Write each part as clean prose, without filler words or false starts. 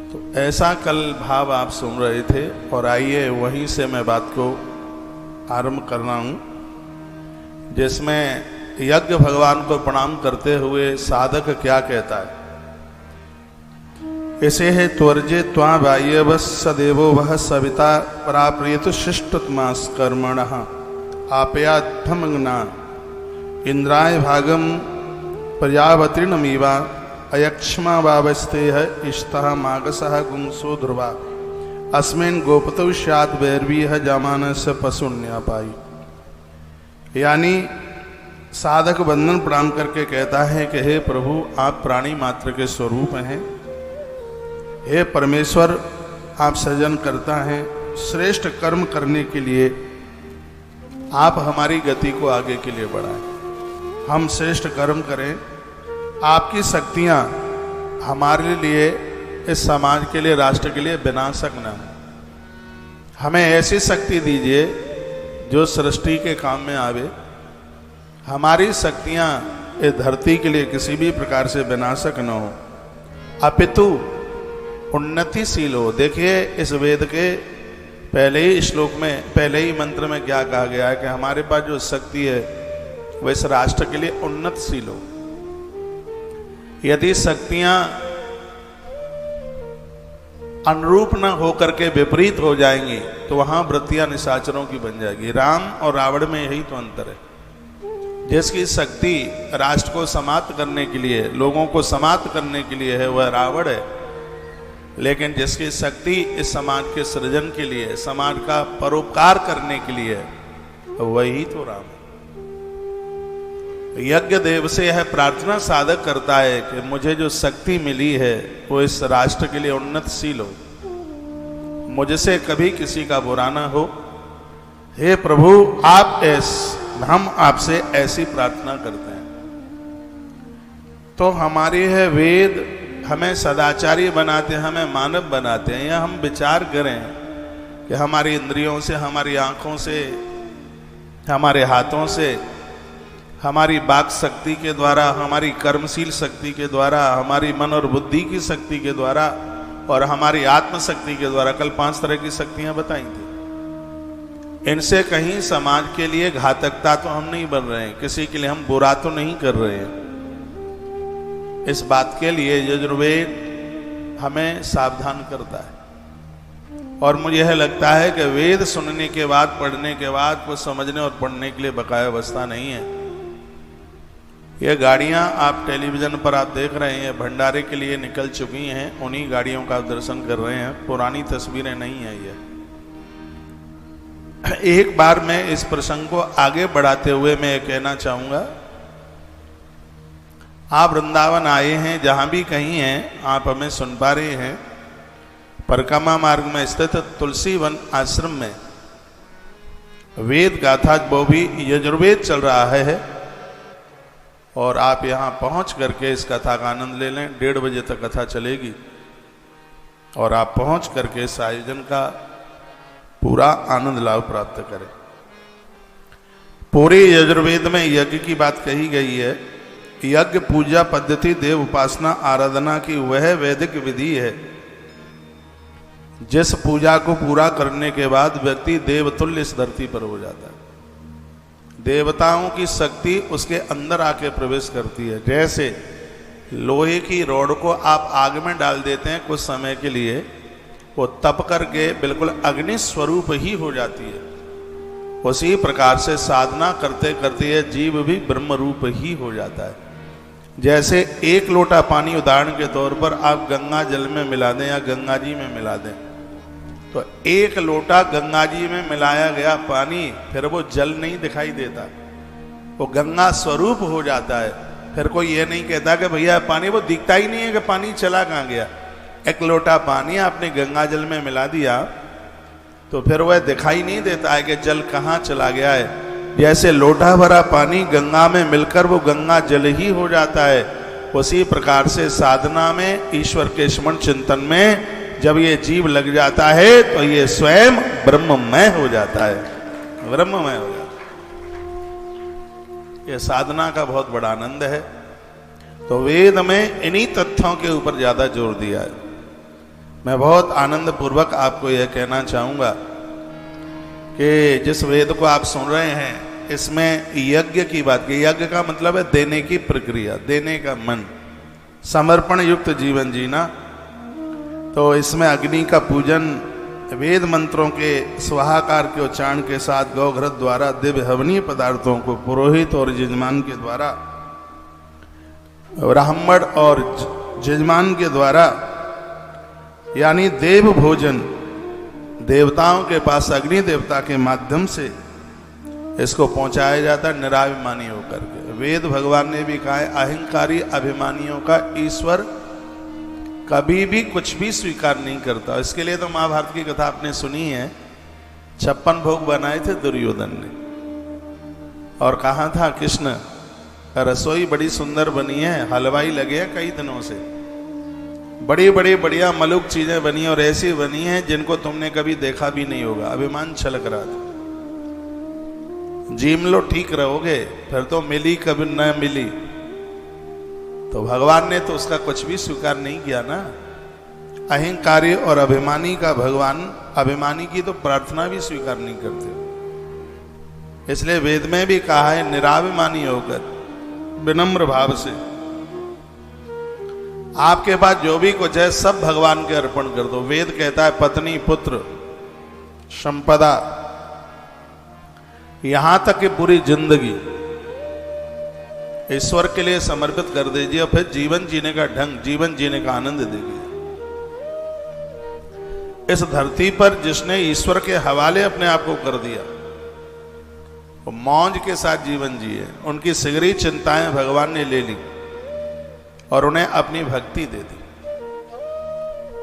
तो ऐसा कल भाव आप सुन रहे थे और आइए वहीं से मैं बात को आरंभ कर रहा हूं, जिसमें यज्ञ भगवान को प्रणाम करते हुए साधक क्या कहता है। इसे है त्वर्जे त्वा बाह्य सदेवो वह सविता पराप्रियतु शिष्टतमास कर्मण आप्याध्वमग्ना इंद्राय भागम पर्यावतीर्णमीवा अयक्ष्मा वावस्ते है इष्टः मागसः गुंसो ध्रुवा अस्मिन् गोपतौ स्यात् वैर्वीह जामानस्य पशुन्यापाई। यानी साधक बंधन प्रणाम करके कहता है कि हे प्रभु, आप प्राणी मात्र के स्वरूप हैं। हे परमेश्वर, आप सृजन करता हैं। श्रेष्ठ कर्म करने के लिए आप हमारी गति को आगे के लिए बढ़ाएं, हम श्रेष्ठ कर्म करें। आपकी शक्तियां हमारे लिए, इस समाज के लिए, राष्ट्र के लिए विनाशक न हो। हमें ऐसी शक्ति दीजिए जो सृष्टि के काम में आवे। हमारी शक्तियां इस धरती के लिए किसी भी प्रकार से विनाशक न हो, अपितु उन्नतिशील हो। देखिए, इस वेद के पहले ही श्लोक में, पहले ही मंत्र में क्या कहा गया है कि हमारे पास जो शक्ति है वह इस राष्ट्र के लिए उन्नतशील हो। यदि शक्तियां अनुरूप न होकर के विपरीत हो जाएंगी तो वहां वृत्तियां निशाचरों की बन जाएगी। राम और रावण में यही तो अंतर है। जिसकी शक्ति राष्ट्र को समाप्त करने के लिए, लोगों को समाप्त करने के लिए है, वह रावण है। लेकिन जिसकी शक्ति इस समाज के सृजन के लिए, समाज का परोपकार करने के लिए है, वही तो राम है। यज्ञ देव से यह प्रार्थना साधक करता है कि मुझे जो शक्ति मिली है वो इस राष्ट्र के लिए उन्नतशील हो, मुझसे कभी किसी का बुरा ना हो। हे प्रभु, हम आपसे ऐसी प्रार्थना करते हैं। तो हमारे है वेद हमें सदाचारी बनाते हैं, हमें मानव बनाते हैं। या हम विचार करें कि हमारी इंद्रियों से, हमारी आंखों से, हमारे हाथों से, हमारी वाक शक्ति के द्वारा, हमारी कर्मशील शक्ति के द्वारा, हमारी मन और बुद्धि की शक्ति के द्वारा और हमारी आत्म शक्ति के द्वारा, कल 5 तरह की शक्तियां बताई थी। इनसे कहीं समाज के लिए घातकता तो हम नहीं बन रहे हैं, किसी के लिए हम बुरा तो नहीं कर रहे हैं। इस बात के लिए यजुर्वेद हमें सावधान करता है। और मुझे यह लगता है कि वेद सुनने के बाद, पढ़ने के बाद कुछ समझने और पढ़ने के लिए बकाया अवस्था नहीं है। ये गाड़ियां आप टेलीविजन पर आप देख रहे हैं, भंडारे के लिए निकल चुकी हैं। उन्हीं गाड़ियों का आप दर्शन कर रहे हैं, पुरानी तस्वीरें नहीं है ये। एक बार मैं इस प्रसंग को आगे बढ़ाते हुए मैं ये कहना चाहूंगा, आप वृंदावन आए हैं, जहां भी कहीं हैं, आप हमें सुन पा रहे हैं। परिक्रमा मार्ग में स्थित तुलसी वन आश्रम में वेद गाथा, वो भी यजुर्वेद चल रहा है। और आप यहाँ पहुँच करके इस कथा का आनंद ले लें। 1:30 बजे तक कथा चलेगी और आप पहुँच करके इस आयोजन का पूरा आनंद लाभ प्राप्त करें। पूरे यजुर्वेद में यज्ञ की बात कही गई है। यज्ञ पूजा पद्धति, देव उपासना, आराधना की वह वैदिक विधि है जिस पूजा को पूरा करने के बाद व्यक्ति देवतुल्य इस धरती पर हो जाता है। देवताओं की शक्ति उसके अंदर आके प्रवेश करती है। जैसे लोहे की रॉड को आप आग में डाल देते हैं कुछ समय के लिए, वो तप करके बिल्कुल अग्नि स्वरूप ही हो जाती है। उसी प्रकार से साधना करते करते यह जीव भी ब्रह्म रूप ही हो जाता है। जैसे 1 लोटा पानी उदाहरण के तौर पर आप गंगा जल में मिला दें या गंगा जी में मिला दें, तो 1 लोटा गंगा जी में मिलाया गया पानी फिर वो जल नहीं दिखाई देता, वो गंगा स्वरूप हो जाता है। फिर कोई ये नहीं कहता कि भैया पानी, वो दिखता ही नहीं है कि पानी चला कहाँ गया। 1 लोटा पानी आपने गंगा जल में मिला दिया तो फिर वह दिखाई नहीं देता है कि जल कहाँ चला गया है। जैसे लोटा भरा पानी गंगा में मिलकर वो गंगा जल ही हो जाता है, उसी प्रकार से साधना में, ईश्वर के स्मरण चिंतन में जब ये जीव लग जाता है तो ये स्वयं ब्रह्ममय हो जाता है, ब्रह्ममय हो जाता है। ये साधना का बहुत बड़ा आनंद है। तो वेद में इन्हीं तथ्यों के ऊपर ज्यादा जोर दिया है। मैं बहुत आनंद पूर्वक आपको यह कहना चाहूँगा कि जिस वेद को आप सुन रहे हैं इसमें यज्ञ की बात की। यज्ञ का मतलब है देने की प्रक्रिया, देने का मन, समर्पण युक्त जीवन जीना। तो इसमें अग्नि का पूजन, वेद मंत्रों के स्वाहाकार के उच्चारण के साथ गौघृत द्वारा दिव्य हवनीय पदार्थों को पुरोहित और यजमान के द्वारा, ब्राह्मण और यजमान के द्वारा, यानी देव भोजन, देवताओं के पास अग्नि देवता के माध्यम से इसको पहुंचाया जाता है निराभिमानी होकर के। वेद भगवान ने भी कहा है अहंकारी अभिमानियों का ईश्वर कभी भी कुछ भी स्वीकार नहीं करता। इसके लिए तो महाभारत की कथा आपने सुनी है, 56 भोग बनाए थे दुर्योधन ने और कहा था कृष्ण रसोई बड़ी सुंदर बनी है, हलवाई लगे हैं कई दिनों से, बड़ी बड़ी बढ़िया मलुक चीजें बनी और ऐसी बनी हैं जिनको तुमने कभी देखा भी नहीं होगा। अभिमान छलक रहा था। जीम लो ठीक रहोगे, फिर तो मिली कभी न मिली। तो भगवान ने तो उसका कुछ भी स्वीकार नहीं किया ना। अहंकारी और अभिमानी का भगवान, अभिमानी की तो प्रार्थना भी स्वीकार नहीं करते। इसलिए वेद में भी कहा है निराभिमानी होकर विनम्र भाव से आपके पास जो भी कुछ है सब भगवान के अर्पण कर दो। वेद कहता है पत्नी, पुत्र, संपदा, यहां तक कि पूरी जिंदगी ईश्वर के लिए समर्पित कर दीजिए और फिर जीवन जीने का ढंग, जीवन जीने का आनंद दीजिए। इस धरती पर जिसने ईश्वर के हवाले अपने आप को कर दिया वो मौज के साथ जीवन जिए। उनकी सिगरी चिंताएं भगवान ने ले ली और उन्हें अपनी भक्ति दे दी।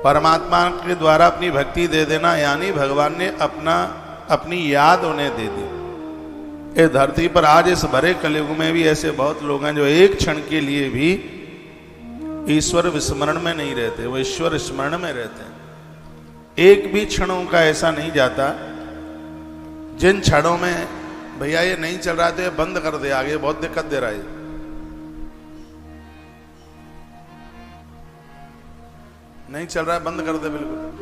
परमात्मा के द्वारा अपनी भक्ति दे देना यानी भगवान ने अपनी याद उन्हें दे दी। इस धरती पर आज इस भरे कलयुग में भी ऐसे बहुत लोग हैं जो एक क्षण के लिए भी ईश्वर विस्मरण में नहीं रहते, वो ईश्वर स्मरण में रहते हैं। एक भी क्षणों का ऐसा नहीं जाता जिन क्षणों में भैया ये नहीं चल रहा तो ये बंद कर दे, आगे बहुत दिक्कत दे रहा है, नहीं चल रहा है बंद कर दे बिल्कुल।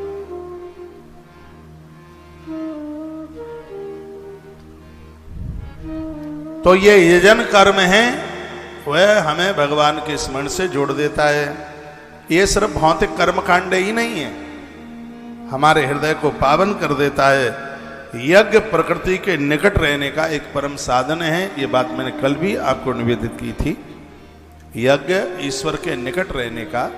तो ये यजन कर्म है, वह हमें भगवान के स्मरण से जोड़ देता है। ये सिर्फ भौतिक कर्म कांड ही नहीं है, हमारे हृदय को पावन कर देता है। यज्ञ प्रकृति के निकट रहने का एक परम साधन है। ये बात मैंने कल भी आपको निवेदित की थी। यज्ञ ईश्वर के निकट रहने का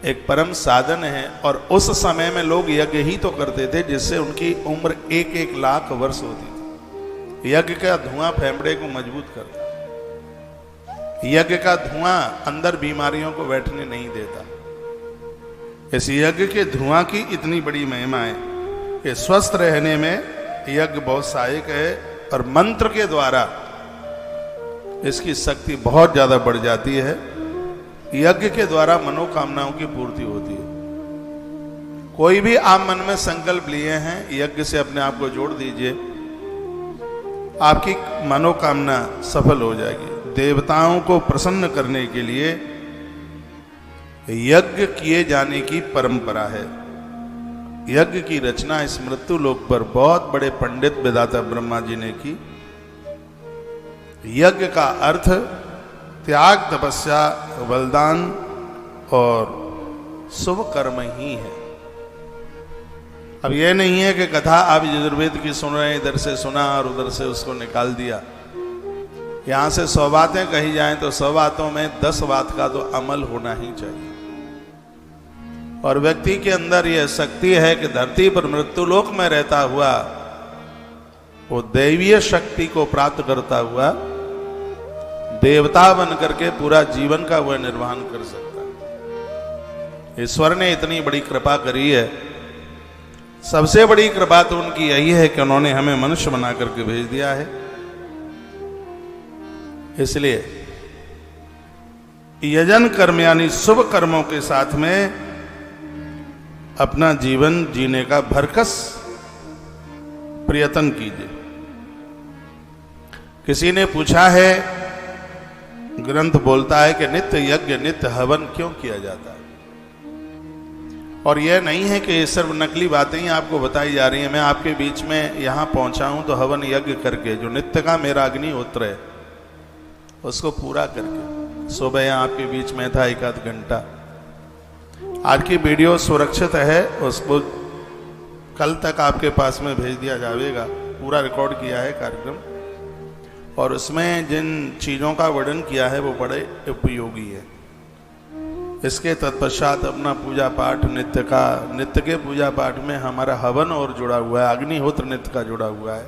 एक परम साधन है और उस समय में लोग यज्ञ ही तो करते थे जिससे उनकी उम्र 1-1 लाख वर्ष होती थी। यज्ञ का धुआं फेफड़े को मजबूत करता, यज्ञ का धुआं अंदर बीमारियों को बैठने नहीं देता। इस यज्ञ के धुआं की इतनी बड़ी महिमा है कि स्वस्थ रहने में यज्ञ बहुत सहायक है और मंत्र के द्वारा इसकी शक्ति बहुत ज्यादा बढ़ जाती है। यज्ञ के द्वारा मनोकामनाओं की पूर्ति होती है। कोई भी आप मन में संकल्प लिए हैं, यज्ञ से अपने आप को जोड़ दीजिए, आपकी मनोकामना सफल हो जाएगी। देवताओं को प्रसन्न करने के लिए यज्ञ किए जाने की परंपरा है। यज्ञ की रचना इस मृत्यु लोक पर बहुत बड़े पंडित विधाता ब्रह्मा जी ने की। यज्ञ का अर्थ त्याग, तपस्या, बलिदान और शुभ कर्म ही है। अब यह नहीं है कि कथा आप यजुर्वेद की सुन रहे हैं, इधर से सुना और उधर से उसको निकाल दिया। यहां से 100 बातें कही जाएं तो 100 बातों में 10 बात का तो अमल होना ही चाहिए। और व्यक्ति के अंदर यह शक्ति है कि धरती पर मृत्युलोक में रहता हुआ वो दैवीय शक्ति को प्राप्त करता हुआ देवता बन करके पूरा जीवन का वह निर्वहन कर सकता है। ईश्वर ने इतनी बड़ी कृपा करी है। सबसे बड़ी कृपा तो उनकी यही है कि उन्होंने हमें मनुष्य बना करके भेज दिया है। इसलिए यजन कर्म यानी शुभ कर्मों के साथ में अपना जीवन जीने का भरकस प्रयत्न कीजिए। किसी ने पूछा है, ग्रंथ बोलता है कि नित्य यज्ञ नित्य हवन क्यों किया जाता है? और यह नहीं है कि ये सिर्फ नकली बातें ही आपको बताई जा रही हैं। मैं आपके बीच में यहाँ पहुँचा हूँ तो हवन यज्ञ करके जो नित्य का मेरा अग्निहोत्र है उसको पूरा करके सुबह यहाँ आपके बीच में था 1 आध घंटा। आज की वीडियो सुरक्षित है, उसको कल तक आपके पास में भेज दिया जाएगा। पूरा रिकॉर्ड किया है कार्यक्रम और उसमें जिन चीज़ों का वर्णन किया है वो बड़े उपयोगी है। इसके तत्पश्चात अपना पूजा पाठ नित्य के पूजा पाठ में हमारा हवन और जुड़ा हुआ है, अग्निहोत्र नित्य का जुड़ा हुआ है।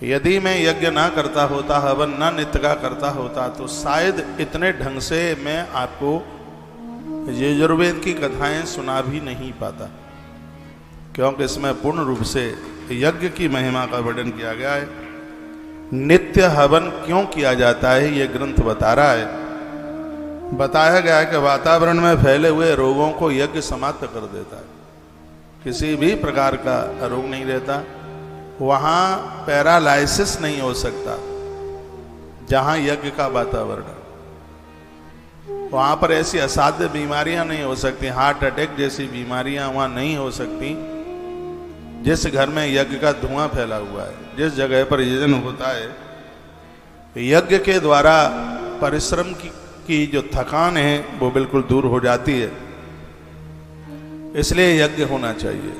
यदि मैं यज्ञ ना करता होता, हवन ना नित्य का करता होता तो शायद इतने ढंग से मैं आपको यजुर्वेद की कथाएं सुना भी नहीं पाता, क्योंकि इसमें पूर्ण रूप से यज्ञ की महिमा का वर्णन किया गया है। नित्य हवन क्यों किया जाता है ये ग्रंथ बता रहा है। बताया गया है कि वातावरण में फैले हुए रोगों को यज्ञ समाप्त कर देता है। किसी भी प्रकार का रोग नहीं रहता, वहाँ पैरालाइसिस नहीं हो सकता जहाँ यज्ञ का वातावरण है। वहाँ पर ऐसी असाध्य बीमारियां नहीं हो सकती, हार्ट अटैक जैसी बीमारियां वहाँ नहीं हो सकती जिस घर में यज्ञ का धुआं फैला हुआ है। जिस जगह पर यजन होता है, यज्ञ के द्वारा परिश्रम की जो थकान है वो बिल्कुल दूर हो जाती है। इसलिए यज्ञ होना चाहिए।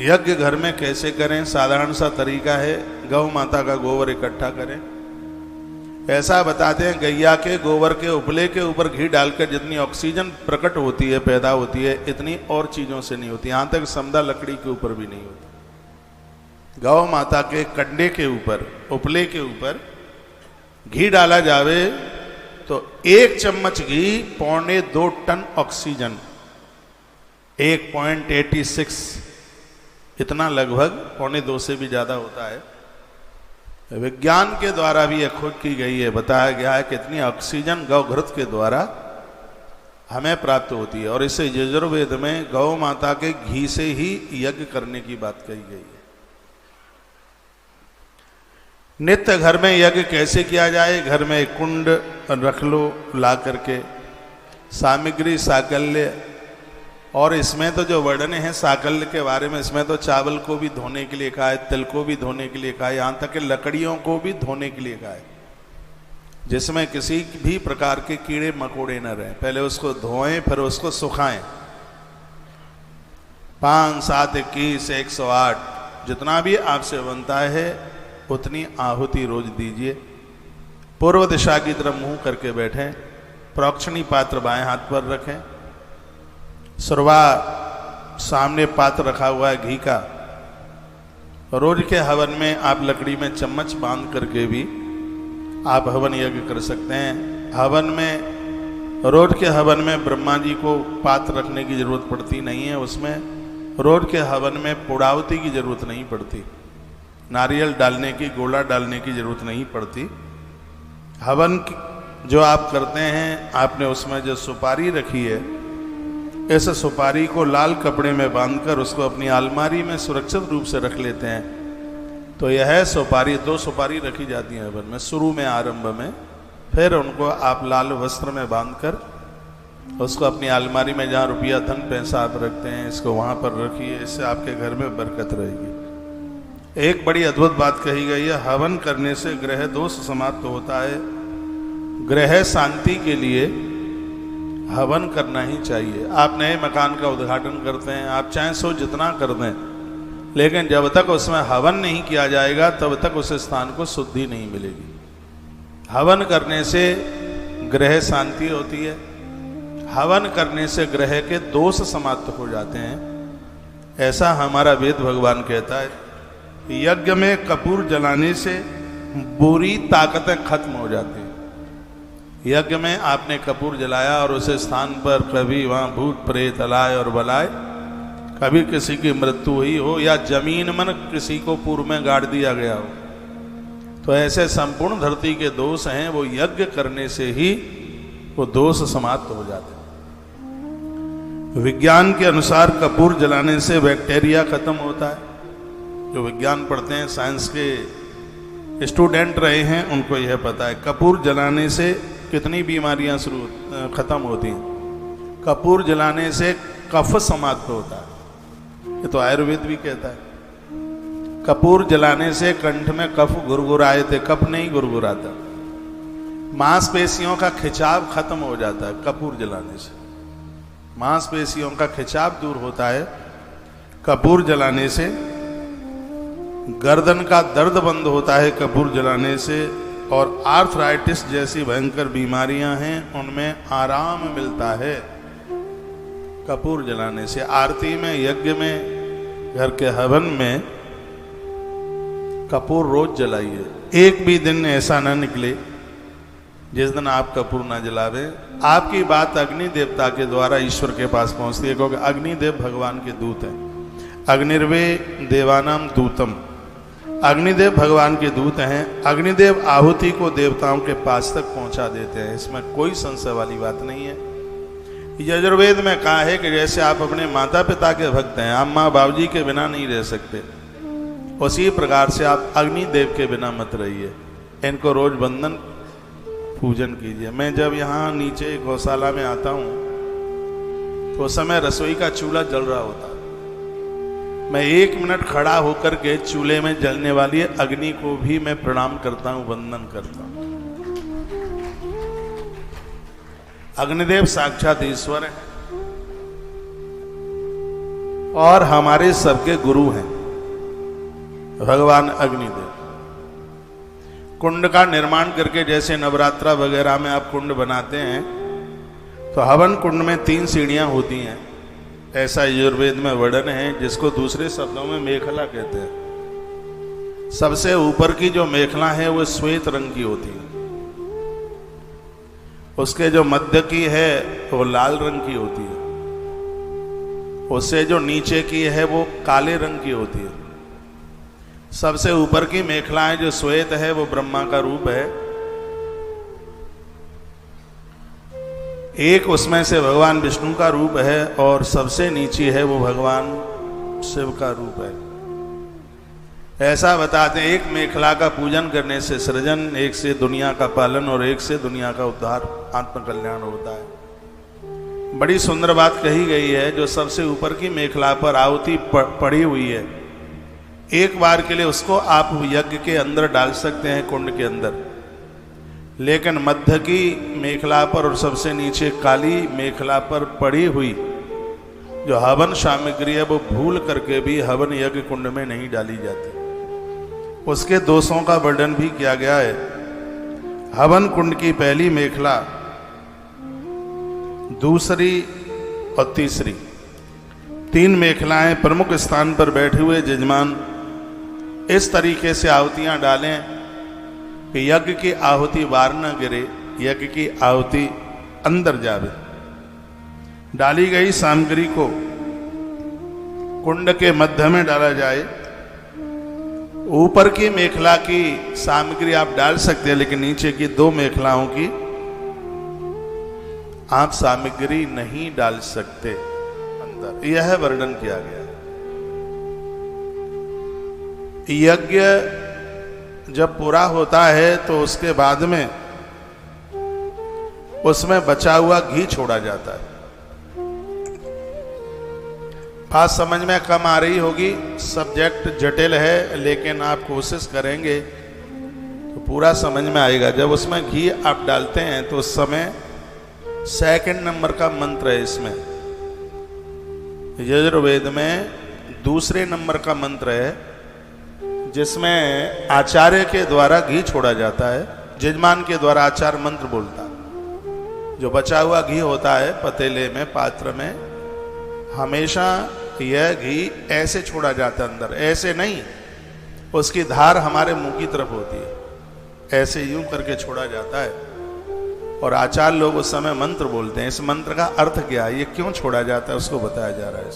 यज्ञ घर में कैसे करें? साधारण सा तरीका है, गौ माता का गोबर इकट्ठा करें। ऐसा बताते हैं गैया के गोबर के उपले के ऊपर घी डालकर जितनी ऑक्सीजन प्रकट होती है, पैदा होती है, इतनी और चीजों से नहीं होती। यहां तक समदा लकड़ी के ऊपर भी नहीं होती। गौ माता के कंडे के ऊपर, उपले के ऊपर घी डाला जावे तो 1 चम्मच घी 2.25 टन ऑक्सीजन, 1.86 इतना लगभग 2.25 से भी ज्यादा होता है। विज्ञान के द्वारा भी यह खोज की गई है, बताया गया है कि इतनी ऑक्सीजन गौघृत के द्वारा हमें प्राप्त होती है। और इसे यजुर्वेद में गौ माता के घी से ही यज्ञ करने की बात कही गई है। नित्य घर में यज्ञ कैसे किया जाए? घर में एक कुंड रख लो ला करके, सामग्री साकल्य, और इसमें तो जो वर्णन है साकल्य के बारे में, इसमें तो चावल को भी धोने के लिए कहा है, तिल को भी धोने के लिए कहा है, यहाँ तक कि लकड़ियों को भी धोने के लिए कहा है, जिसमें किसी भी प्रकार के कीड़े मकोड़े न रहें। पहले उसको धोएं फिर उसको सुखाएं। 5, 7, 21, 108 जितना भी आपसे बनता है उतनी आहुति रोज दीजिए। पूर्व दिशा की तरफ मुंह करके बैठें, प्रोक्षणी पात्र बाएं हाथ पर रखें, सुरवा सामने पात्र रखा हुआ है घी का। रोज के हवन में आप लकड़ी में चम्मच बांध करके भी आप हवन यज्ञ कर सकते हैं। हवन में, रोज के हवन में ब्रह्मा जी को पात्र रखने की जरूरत पड़ती नहीं है। उसमें रोज के हवन में पुड़ावती की जरूरत नहीं पड़ती, नारियल डालने की, गोला डालने की जरूरत नहीं पड़ती। हवन जो आप करते हैं, आपने उसमें जो सुपारी रखी है, इस सुपारी को लाल कपड़े में बांधकर उसको अपनी अलमारी में सुरक्षित रूप से रख लेते हैं। तो यह सुपारी, 2 सुपारी रखी जाती है हवन में शुरू में, आरंभ में, फिर उनको आप लाल वस्त्र में बांधकर उसको अपनी अलमारी में, जहाँ रुपया धन पैसा आप रखते हैं, इसको वहाँ पर रखिए। इससे आपके घर में बरकत रहेगी। एक बड़ी अद्भुत बात कही गई है, हवन करने से ग्रह दोष समाप्त होता है। ग्रह शांति के लिए हवन करना ही चाहिए। आप नए मकान का उद्घाटन करते हैं, आप चाहे सो जितना कर दें, लेकिन जब तक उसमें हवन नहीं किया जाएगा तब तक उस स्थान को शुद्धि नहीं मिलेगी। हवन करने से ग्रह शांति होती है, हवन करने से ग्रह के दोष समाप्त हो जाते हैं, ऐसा हमारा वेद भगवान कहता है। यज्ञ में कपूर जलाने से बुरी ताकतें खत्म हो जाती हैं। यज्ञ में आपने कपूर जलाया और उस स्थान पर कभी वहाँ भूत प्रेत अलाय और बलाय, कभी किसी की मृत्यु हुई हो या जमीन मन किसी को पूर्व में गाड़ दिया गया हो, तो ऐसे संपूर्ण धरती के दोष हैं, वो यज्ञ करने से ही वो दोष समाप्त हो जाते हैं। विज्ञान के अनुसार कपूर जलाने से बैक्टीरिया खत्म होता है। जो विज्ञान पढ़ते हैं, साइंस के स्टूडेंट रहे हैं, उनको यह पता है कपूर जलाने से कितनी बीमारियां खत्म होती हैं। कपूर जलाने से कफ समाप्त होता है, ये तो आयुर्वेद भी कहता है। कपूर जलाने से कंठ में कफ गुरगुराए थे, कफ नहीं गुरगुराता। मांसपेशियों का खिंचाव खत्म हो जाता है कपूर जलाने से, मांसपेशियों का खिंचाव दूर होता है कपूर जलाने से। गर्दन का दर्द बंद होता है कपूर जलाने से, और आर्थराइटिस जैसी भयंकर बीमारियां हैं उनमें आराम मिलता है कपूर जलाने से। आरती में, यज्ञ में, घर के हवन में कपूर रोज जलाइए। एक भी दिन ऐसा ना निकले जिस दिन आप कपूर ना जलावे। आपकी बात अग्नि देवता के द्वारा ईश्वर के पास पहुंचती है, क्योंकि अग्निदेव भगवान के दूत हैं। अग्निर्वे देवानाम दूतम, अग्निदेव भगवान के दूत हैं। अग्निदेव आहुति को देवताओं के पास तक पहुंचा देते हैं, इसमें कोई संशय वाली बात नहीं है। यजुर्वेद में कहा है कि जैसे आप अपने माता पिता के भक्त हैं, आप माँ बाबूजी के बिना नहीं रह सकते, उसी प्रकार से आप अग्निदेव के बिना मत रहिए। इनको रोज वंदन पूजन कीजिए। मैं जब यहाँ नीचे गौशाला में आता हूँ तो उस समय रसोई का चूल्हा जल रहा होता है। मैं 1 मिनट खड़ा होकर के चूल्हे में जलने वाली अग्नि को भी मैं प्रणाम करता हूँ, वंदन करता हूँ। अग्निदेव साक्षात ईश्वर है और हमारे सबके गुरु हैं भगवान अग्निदेव। कुंड का निर्माण करके, जैसे नवरात्रा वगैरह में आप कुंड बनाते हैं तो हवन कुंड में 3 सीढ़ियां होती हैं, ऐसा यजुर्वेद में वर्णन है, जिसको दूसरे शब्दों में मेखला कहते हैं। सबसे ऊपर की जो मेखला है वो श्वेत रंग की होती है, उसके जो मध्य की है वो लाल रंग की होती है, उससे जो नीचे की है वो काले रंग की होती है। सबसे ऊपर की मेखलाएं जो श्वेत है वो ब्रह्मा का रूप है, एक उसमें से भगवान विष्णु का रूप है, और सबसे नीचे है वो भगवान शिव का रूप है। ऐसा बताते हैं, एक मेखला का पूजन करने से सृजन, एक से दुनिया का पालन और एक से दुनिया का उद्धार, आत्म कल्याण होता है। बड़ी सुंदर बात कही गई है, जो सबसे ऊपर की मेखला पर आहुति पड़ी हुई है, एक बार के लिए उसको आप यज्ञ के अंदर डाल सकते हैं, कुंड के अंदर। लेकिन मध्य की मेखला पर और सबसे नीचे काली मेखला पर पड़ी हुई जो हवन सामग्री है वो भूल करके भी हवन यज्ञ कुंड में नहीं डाली जाती। उसके दोषों का वर्णन भी किया गया है। हवन कुंड की पहली मेखला, दूसरी और तीसरी, 3 मेखलाएं प्रमुख स्थान पर बैठे हुए जजमान इस तरीके से आहुतियां डालें कि यज्ञ की आहुति बाहर न गिरे, यज्ञ की आहुति अंदर जावे। डाली गई सामग्री को कुंड के मध्य में डाला जाए। ऊपर की मेखला की सामग्री आप डाल सकते हैं, लेकिन नीचे की 2 मेखलाओं की आप सामग्री नहीं डाल सकते अंदर, यह वर्णन किया गया। यज्ञ जब पूरा होता है तो उसके बाद में उसमें बचा हुआ घी छोड़ा जाता है। बात समझ में कम आ रही होगी, सब्जेक्ट जटिल है, लेकिन आप कोशिश करेंगे तो पूरा समझ में आएगा। जब उसमें घी आप डालते हैं तो उस समय 2 नंबर का मंत्र है इसमें। यजुर्वेद में 2 नंबर का मंत्र है, जिसमें आचार्य के द्वारा घी छोड़ा जाता है, जजमान के द्वारा आचार्य मंत्र बोलता है। जो बचा हुआ घी होता है पतीले में, पात्र में, हमेशा यह घी ऐसे छोड़ा जाता है अंदर, ऐसे नहीं, उसकी धार हमारे मुंह की तरफ होती है, ऐसे यूं करके छोड़ा जाता है। और आचार्य लोग उस समय मंत्र बोलते हैं। इस मंत्र का अर्थ क्या है, ये क्यों छोड़ा जाता है, उसको बताया जा रहा है।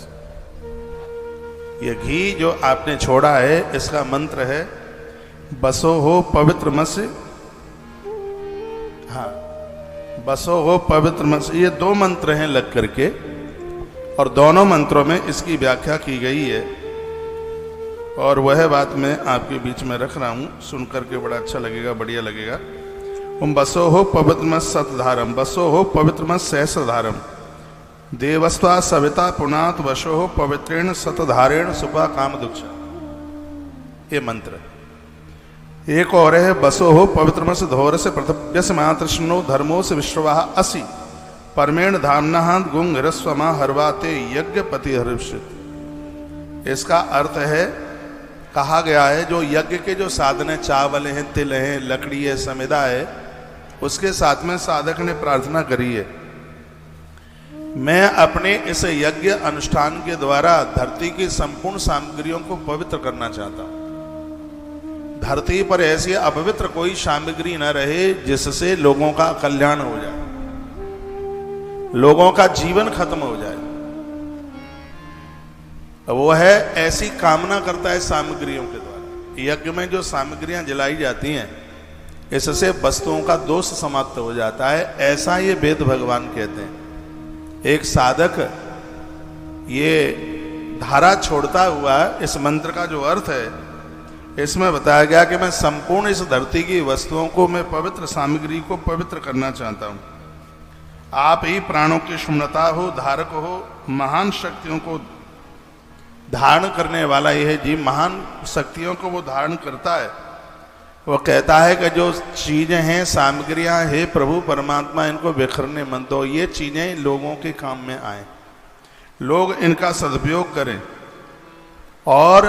ये घी जो आपने छोड़ा है, इसका मंत्र है बसो हो पवित्र मस्य। हाँ, बसो हो पवित्र मस्य। ये 2 मंत्र हैं लग करके, और दोनों मंत्रों में इसकी व्याख्या की गई है, और वह बात मैं आपके बीच में रख रहा हूं, सुन करके बड़ा अच्छा लगेगा, बढ़िया लगेगा। बसो हो पवित्र मत सतधारम, बसो हो पवित्र मत सहस्रधारम। देवस्वा सविता पुनात वशो पवित्रेण सतधारेण सुपा काम दुक्षा। ये मंत्र एक और है, बसो हो पवित्र से धोर से पृथव्यस मातृष्णो धर्मो से विश्ववाह असि परमेण धामना गुंग रस्वमा हरवाते यज्ञपति हर्षित। इसका अर्थ है, कहा गया है जो यज्ञ के जो साधन है, चावल हैं, तिल हैं, लकड़ी है, समिधा है, उसके साथ में साधक ने प्रार्थना करी है, मैं अपने इस यज्ञ अनुष्ठान के द्वारा धरती की संपूर्ण सामग्रियों को पवित्र करना चाहता हूं। धरती पर ऐसी अपवित्र कोई सामग्री न रहे जिससे लोगों का कल्याण हो जाए, लोगों का जीवन खत्म हो जाए। वो है ऐसी कामना करता है सामग्रियों के द्वारा। यज्ञ में जो सामग्रियां जलाई जाती हैं, इससे वस्तुओं का दोष समाप्त हो जाता है, ऐसा ये वेद भगवान कहते हैं। एक साधक ये धारा छोड़ता हुआ, इस मंत्र का जो अर्थ है इसमें बताया गया कि मैं संपूर्ण इस धरती की वस्तुओं को, मैं पवित्र सामग्री को पवित्र करना चाहता हूं। आप ही प्राणों की शून्यता हो, धारक हो, महान शक्तियों को धारण करने वाला यह है जी, महान शक्तियों को वो धारण करता है। वो कहता है कि जो चीजें हैं, सामग्रियां हैं, प्रभु परमात्मा इनको बिखरने मत दो, ये चीजें लोगों के काम में आए, लोग इनका सदुपयोग करें और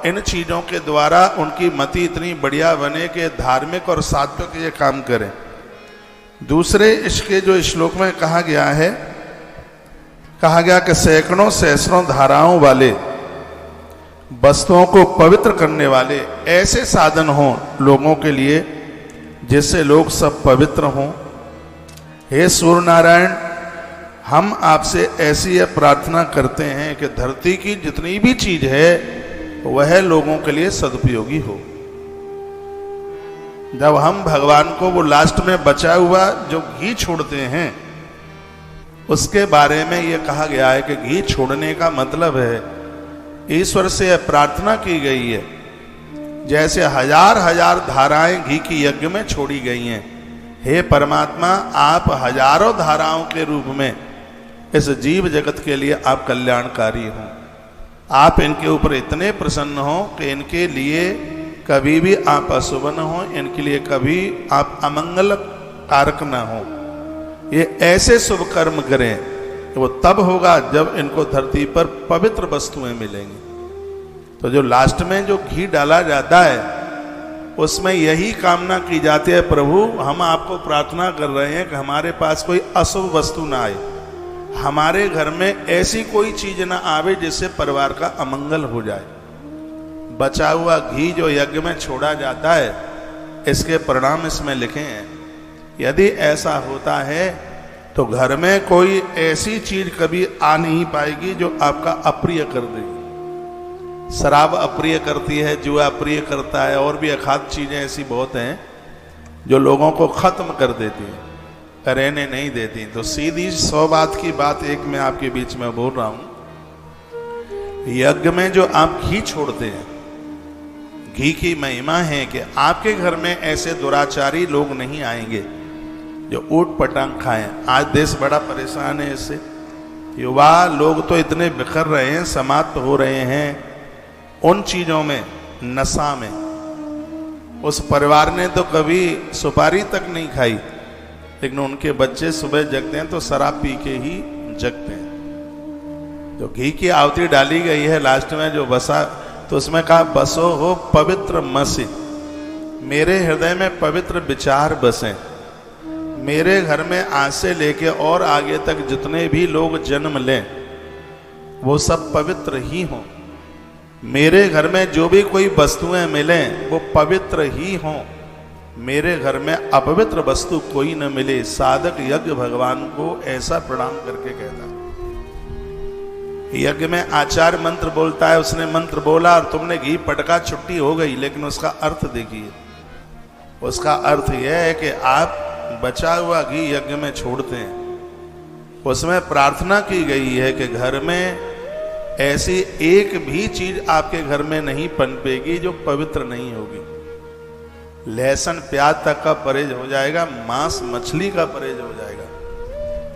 इन चीजों के द्वारा उनकी मति इतनी बढ़िया बने कि धार्मिक और सात्विक ये काम करें। दूसरे इसके जो श्लोक में कहा गया कि सैकड़ों सहस्रों धाराओं वाले वस्तुओं को पवित्र करने वाले ऐसे साधन हों लोगों के लिए जिससे लोग सब पवित्र हों। हे सूर्य नारायण, हम आपसे ऐसी यह प्रार्थना करते हैं कि धरती की जितनी भी चीज है वह लोगों के लिए सदुपयोगी हो। जब हम भगवान को वो लास्ट में बचा हुआ जो घी छोड़ते हैं, उसके बारे में ये कहा गया है कि घी छोड़ने का मतलब है, ईश्वर से प्रार्थना की गई है, जैसे हजार हजार धाराएं घी की यज्ञ में छोड़ी गई हैं, हे परमात्मा आप हजारों धाराओं के रूप में इस जीव जगत के लिए आप कल्याणकारी हों। आप इनके ऊपर इतने प्रसन्न हो कि इनके लिए कभी भी आप अशुभ न हो, इनके लिए कभी आप अमंगल कारक न हो। ये ऐसे शुभ कर्म करें कि वो तब होगा जब इनको धरती पर पवित्र वस्तुएं मिलेंगी। तो जो लास्ट में जो घी डाला जाता है उसमें यही कामना की जाती है, प्रभु हम आपको प्रार्थना कर रहे हैं कि हमारे पास कोई अशुभ वस्तु ना आए, हमारे घर में ऐसी कोई चीज ना आवे जिससे परिवार का अमंगल हो जाए। बचा हुआ घी जो यज्ञ में छोड़ा जाता है, इसके परिणाम इसमें लिखे हैं। यदि ऐसा होता है तो घर में कोई ऐसी चीज कभी आ नहीं पाएगी जो आपका अप्रिय कर देगी। शराब अप्रिय करती है, जुआ अप्रिय करता है, और भी अखाद्य चीजें ऐसी बहुत हैं जो लोगों को खत्म कर देती हैं, रहने नहीं देती। तो सीधी 100 बात की बात एक मैं आपके बीच में बोल रहा हूं। यज्ञ में जो आप घी छोड़ते हैं, घी की महिमा है कि आपके घर में ऐसे दुराचारी लोग नहीं आएंगे जो ऊट पटांग खाएं। आज देश बड़ा परेशान है इससे। युवा लोग तो इतने बिखर रहे हैं, समाप्त हो रहे हैं उन चीजों में, नशा में। उस परिवार ने तो कभी सुपारी तक नहीं खाई, लेकिन उनके बच्चे सुबह जगते हैं तो शराब पी के ही जगते हैं। जो घी की आहुति डाली गई है लास्ट में जो बसा, तो उसमें कहा बसो हो पवित्र मसी, मेरे हृदय में पवित्र विचार बसे, मेरे घर में आज से लेके और आगे तक जितने भी लोग जन्म लें वो सब पवित्र ही हों। मेरे घर में जो भी कोई वस्तुएं मिलें वो पवित्र ही हों। मेरे घर में अपवित्र वस्तु कोई न मिले। साधक यज्ञ भगवान को ऐसा प्रणाम करके कहता है। यज्ञ में आचार्य मंत्र बोलता है, उसने मंत्र बोला और तुमने घी पटका, छुट्टी हो गई, लेकिन उसका अर्थ देखिए। उसका अर्थ यह है कि आप बचा हुआ घी यज्ञ में छोड़ते हैं। उसमें प्रार्थना की गई है कि घर में ऐसी एक भी चीज आपके घर में नहीं पनपेगी जो पवित्र नहीं होगी। लहसुन प्याज तक का परहेज हो जाएगा, मांस मछली का परहेज हो जाएगा,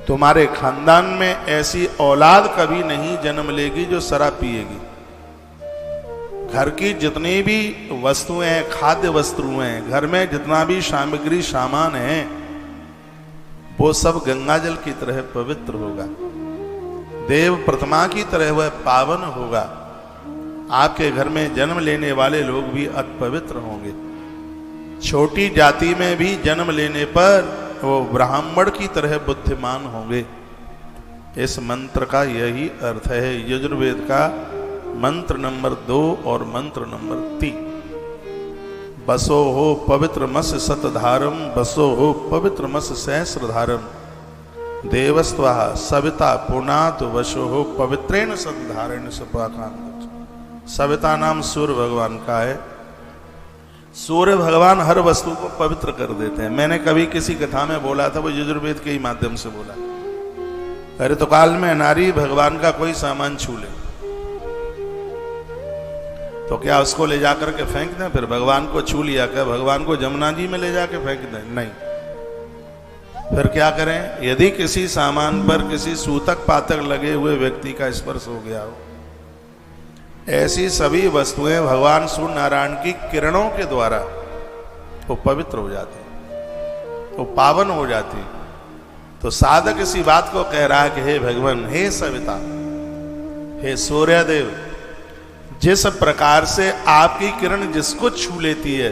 तुम्हारे खानदान में ऐसी औलाद कभी नहीं जन्म लेगी जो शराब पिएगी। घर की जितनी भी वस्तुएं हैं, खाद्य वस्तुएं हैं, घर में जितना भी सामग्री सामान है, वो सब गंगाजल की तरह पवित्र होगा, देव प्रतिमा की तरह वह पावन होगा। आपके घर में जन्म लेने वाले लोग भी अति पवित्र होंगे। छोटी जाति में भी जन्म लेने पर वो ब्राह्मण की तरह बुद्धिमान होंगे। इस मंत्र का यही अर्थ है। यजुर्वेद का मंत्र नंबर 2 और मंत्र नंबर 3। बसो हो पवित्र मस सतधारम, बसो हो पवित्र मस सहस्रधारम, देवस्त्वा सविता पुनात वशो हो पवित्रेण सतधारेण सपाकांत। सविता नाम सूर्य भगवान का है। सूर्य भगवान हर वस्तु को पवित्र कर देते हैं। मैंने कभी किसी कथा में बोला था, वो यजुर्वेद के ही माध्यम से बोला। अरे तो काल में नारी भगवान का कोई सामान छू ले तो क्या उसको ले जाकर के फेंक दें? फिर भगवान को छू लिया, क्या भगवान को जमुना जी में ले जाके फेंक दें? नहीं। फिर क्या करें? यदि किसी सामान पर किसी सूतक पातक लगे हुए व्यक्ति का स्पर्श हो गया हो, ऐसी सभी वस्तुएं भगवान सूर्य नारायण की किरणों के द्वारा वो पवित्र हो जाती, वो पावन हो जाती। तो साधक इसी बात को कह रहा है कि हे भगवान, हे सविता, हे सूर्यदेव, जिस प्रकार से आपकी किरण जिसको छू लेती है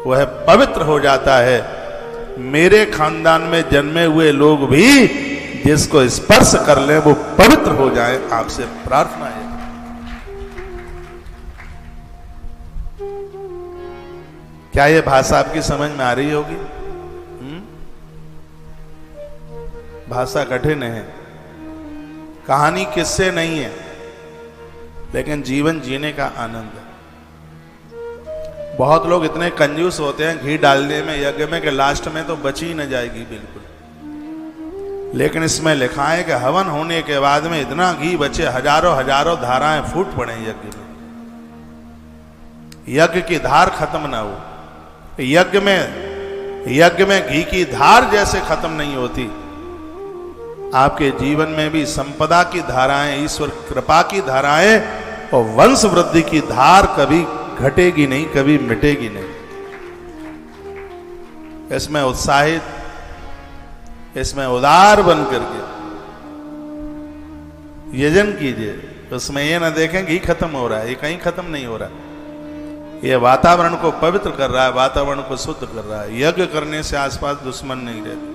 वह पवित्र हो जाता है, मेरे खानदान में जन्मे हुए लोग भी जिसको स्पर्श कर ले वो पवित्र हो जाए। आपसे प्रार्थना है। क्या ये भाषा आपकी समझ में आ रही होगी? भाषा कठिन है, कहानी किससे नहीं है, लेकिन जीवन जीने का आनंद है। बहुत लोग इतने कंजूस होते हैं घी डालने में यज्ञ में कि लास्ट में तो बची ही न जाएगी बिल्कुल। लेकिन इसमें लिखा है कि हवन होने के बाद में इतना घी बचे, हजारों हजारों धाराएं फूट पड़े यज्ञ में, यज्ञ की धार खत्म ना हो। यज्ञ में घी की धार जैसे खत्म नहीं होती, आपके जीवन में भी संपदा की धाराएं, ईश्वर कृपा की धाराएं और वंश वृद्धि की धार कभी घटेगी नहीं, कभी मिटेगी नहीं। इसमें उत्साहित, इसमें उदार बन करके यजन कीजिए। उसमें ये ना देखें घी खत्म हो रहा है, ये कहीं खत्म नहीं हो रहा। ये वातावरण को पवित्र कर रहा है, वातावरण को शुद्ध कर रहा है। यज्ञ करने से आसपास दुश्मन नहीं रहते,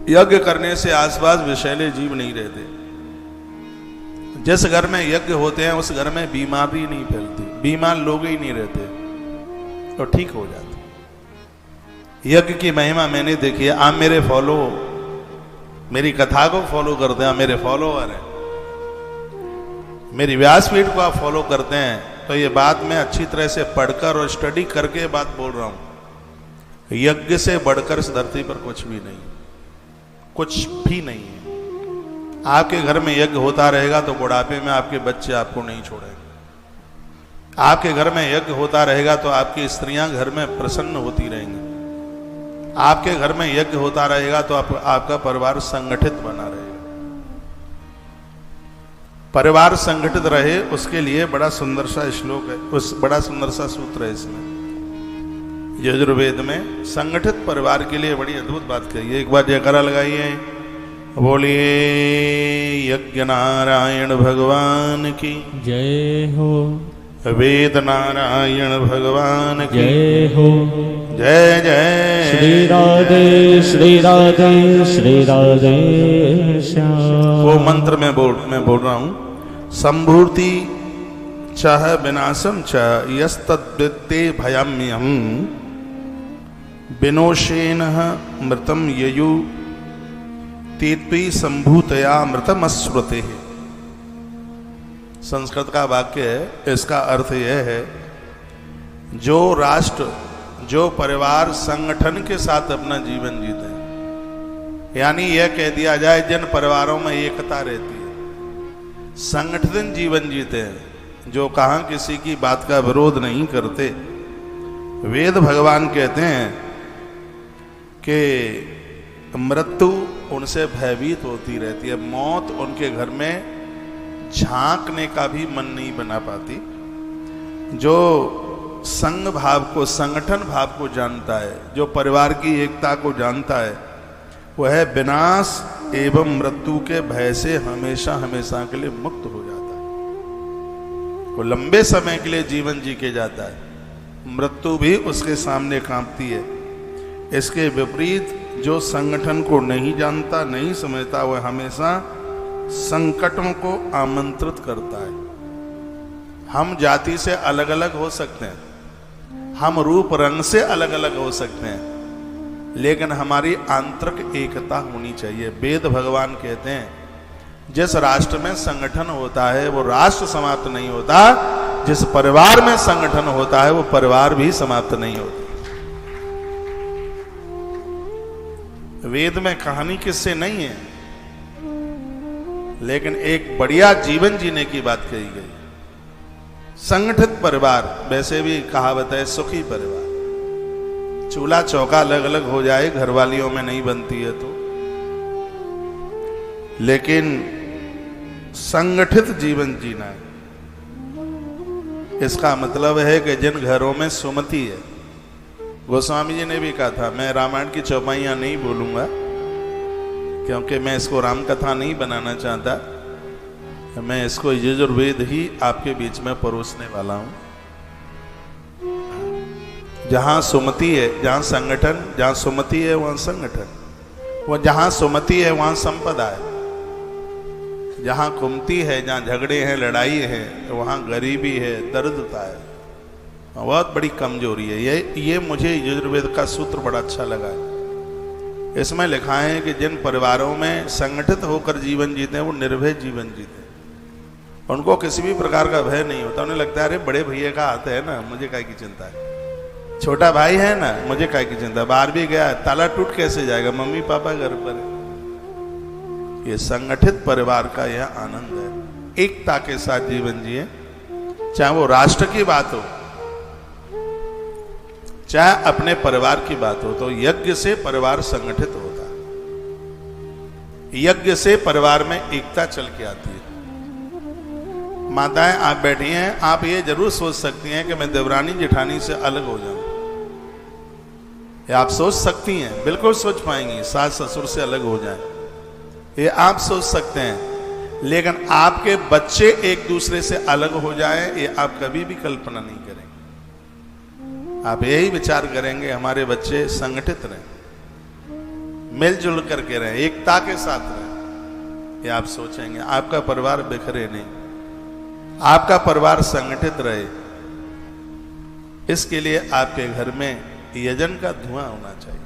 यज्ञ करने से आसपास विषैले जीव नहीं रहते। जिस घर में यज्ञ होते हैं उस घर में बीमारी नहीं फैलती, बीमार लोग ही नहीं रहते तो ठीक हो जाते। यज्ञ की महिमा मैंने देखी है। आप मेरे फॉलो, मेरी कथा को फॉलो करते हैं, मेरे फॉलोअर हैं, मेरी व्यासपीठ को आप फॉलो करते हैं, तो ये बात मैं अच्छी तरह से पढ़कर और स्टडी करके बात बोल रहा हूं। यज्ञ से बढ़कर इस धरती पर कुछ भी नहीं, कुछ भी नहीं है। आपके घर में यज्ञ होता रहेगा तो बुढ़ापे में आपके बच्चे आपको नहीं छोड़ेंगे। आपके घर में यज्ञ होता रहेगा तो आपकी स्त्रियां घर में प्रसन्न होती रहेंगी। आपके घर में यज्ञ होता रहेगा तो आपका परिवार संगठित बना रहेगा। परिवार संगठित रहे उसके लिए बड़ा सुंदर सा श्लोक है, उस बड़ा सुंदर सा सूत्र है इसमें यजुर्वेद में। संगठित परिवार के लिए बड़ी अद्भुत बात कही है। एक बार जयकारा लगाइए, बोलिए यज्ञ नारायण भगवान की जय हो, वेद नारायण भगवान की जय हो। जय जय श्री राधे श्री राधे श्री राधे श्याम। वो मंत्र मैं बोल रहा हूं। संभूति चह विनाशम च यस्तद्वित्ते भयाम्यहं विनोशेन मृतम ययु तेत्वी संभूतया मृतमश्रुते। संस्कृत का वाक्य है, इसका अर्थ यह है जो राष्ट्र, जो परिवार संगठन के साथ अपना जीवन जीते हैं, यानी यह कह दिया जाए जिन परिवारों में एकता रहती है, संगठित जीवन जीते हैं, जो कहां किसी की बात का विरोध नहीं करते। वेद भगवान कहते हैं कि मृत्यु उनसे भयभीत होती रहती है, मौत उनके घर में झांकने का भी मन नहीं बना पाती। जो संघ भाव को, संगठन भाव को जानता है, जो परिवार की एकता को जानता है, वह विनाश एवं मृत्यु के भय से हमेशा हमेशा के लिए मुक्त हो जाता है। वो लंबे समय के लिए जीवन जी के जाता है, मृत्यु भी उसके सामने कांपती है। इसके विपरीत जो संगठन को नहीं जानता, नहीं समझता, वह हमेशा संकटों को आमंत्रित करता है। हम जाति से अलग अलग हो सकते हैं, हम रूप रंग से अलग अलग हो सकते हैं, लेकिन हमारी आंतरिक एकता होनी चाहिए। वेद भगवान कहते हैं, जिस राष्ट्र में संगठन होता है वो राष्ट्र समाप्त नहीं होता, जिस परिवार में संगठन होता है वो परिवार भी समाप्त नहीं होता। वेद में कहानी किससे नहीं है, लेकिन एक बढ़िया जीवन जीने की बात कही गई। संगठित परिवार, वैसे भी कहावत है सुखी परिवार। चूल्हा चौका अलग अलग हो जाए, घरवालियों में नहीं बनती है तो, लेकिन संगठित जीवन जीना है। इसका मतलब है कि जिन घरों में सुमति है, गोस्वामी जी ने भी कहा था, मैं रामायण की चौपाइयां नहीं बोलूंगा क्योंकि मैं इसको राम कथा नहीं बनाना चाहता, मैं इसको यजुर्वेद ही आपके बीच में परोसने वाला हूं। जहां सुमति है, जहां संगठन, जहां सुमति है वहां संगठन, वह जहां सुमति है वहां संपदा है। जहां कुमति है, जहां झगड़े हैं, लड़ाई है, वहां गरीबी है, दरिद्रता है, बहुत बड़ी कमजोरी है। ये मुझे यजुर्वेद का सूत्र बड़ा अच्छा लगा है। इसमें लिखा है कि जिन परिवारों में संगठित होकर जीवन जीते हैं वो निर्भय जीवन जीते हैं। उनको किसी भी प्रकार का भय नहीं होता। उन्हें लगता है अरे बड़े भैया का हाथ है ना, मुझे काय की चिंता है, छोटा भाई है ना, मुझे काय की चिंता, बाहर भी गया ताला टूट कैसे जाएगा, मम्मी पापा घर पर है। ये संगठित परिवार का यह आनंद है। एकता के साथ जीवन जिए, चाहे वो राष्ट्र की बात हो, चाहे अपने परिवार की बात हो। तो यज्ञ से परिवार संगठित होता है, यज्ञ से परिवार में एकता चल के आती है। माताएं आप बैठी हैं, आप ये जरूर सोच सकती हैं कि मैं देवरानी जेठानी से अलग हो जाऊं, ये आप सोच सकती हैं, बिल्कुल सोच पाएंगी। सास ससुर से अलग हो जाएं, ये आप सोच सकते हैं, लेकिन आपके बच्चे एक दूसरे से अलग हो जाएं, ये आप कभी भी कल्पना नहीं करेंगे। आप यही विचार करेंगे हमारे बच्चे संगठित रहें, मिलजुल करके रहें, एकता के साथ रहें, ये आप सोचेंगे। आपका परिवार बिखरे नहीं, आपका परिवार संगठित रहे, इसके लिए आपके घर में यजन का धुआं होना चाहिए।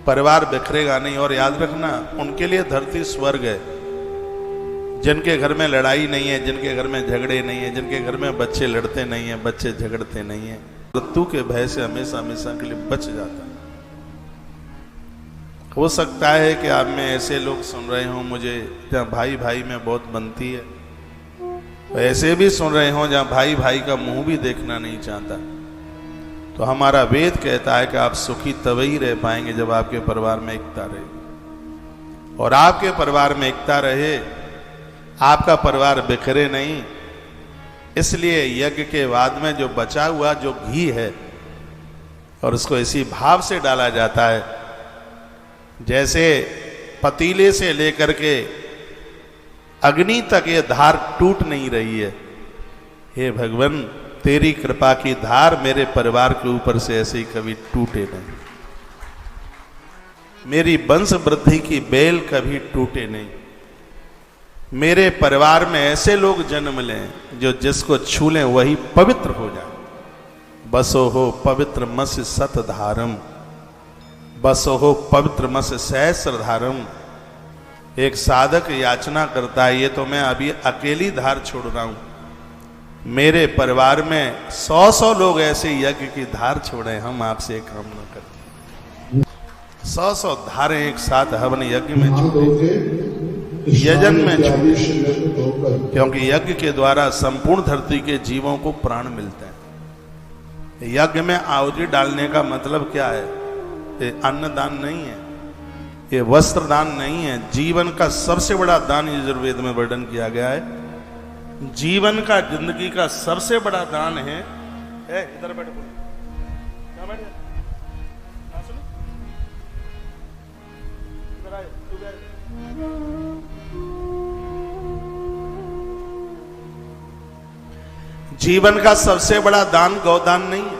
परिवार बिखरेगा नहीं। और याद रखना, उनके लिए धरती स्वर्ग है जिनके घर में लड़ाई नहीं है, जिनके घर में झगड़े नहीं है, जिनके घर में बच्चे लड़ते नहीं है, बच्चे झगड़ते नहीं है, मृत्यु के भय से हमेशा हमेशा के लिए बच जाता है। हो सकता है कि आप में ऐसे लोग सुन रहे हों मुझे जहां भाई भाई में बहुत बनती है, ऐसे भी सुन रहे हों जहां भाई भाई का मुंह भी देखना नहीं चाहता। तो हमारा वेद कहता है कि आप सुखी तभी रह पाएंगे जब आपके परिवार में एकता रहे। और आपके परिवार में एकता रहे, आपका परिवार बिखरे नहीं। इसलिए यज्ञ के बाद में जो बचा हुआ जो घी है, और उसको इसी भाव से डाला जाता है जैसे पतीले से लेकर के अग्नि तक ये धार टूट नहीं रही है। हे भगवान, तेरी कृपा की धार मेरे परिवार के ऊपर से ऐसे ही कभी टूटे नहीं, मेरी वंश वृद्धि की बेल कभी टूटे नहीं। मेरे परिवार में ऐसे लोग जन्म लें जो जिसको छू लें वही पवित्र हो जाए। बसो हो पवित्र मस सत धारम, बसो हो पवित्र मस सहस्र धारम। एक साधक याचना करता है, ये तो मैं अभी अकेली धार छोड़ रहा हूं, मेरे परिवार में 100 लोग ऐसे यज्ञ की धार छोड़े, हम आपसे एक काम न करते। 100 धारें एक साथ हवन यज्ञ में छोड़े, यजन में छोड़े, क्योंकि यज्ञ के द्वारा संपूर्ण धरती के जीवों को प्राण मिलते हैं। यज्ञ में आहुति डालने का मतलब क्या है? ये अन्नदान नहीं है, ये वस्त्र दान नहीं है। जीवन का सबसे बड़ा दान यजुर्वेद में वर्णन किया गया है। जीवन का, जिंदगी का सबसे बड़ा दान है इधर बैठ, क्या बैठ जा? सुनो, इधर आए, तू बैठ। जीवन का सबसे बड़ा दान गौदान नहीं है।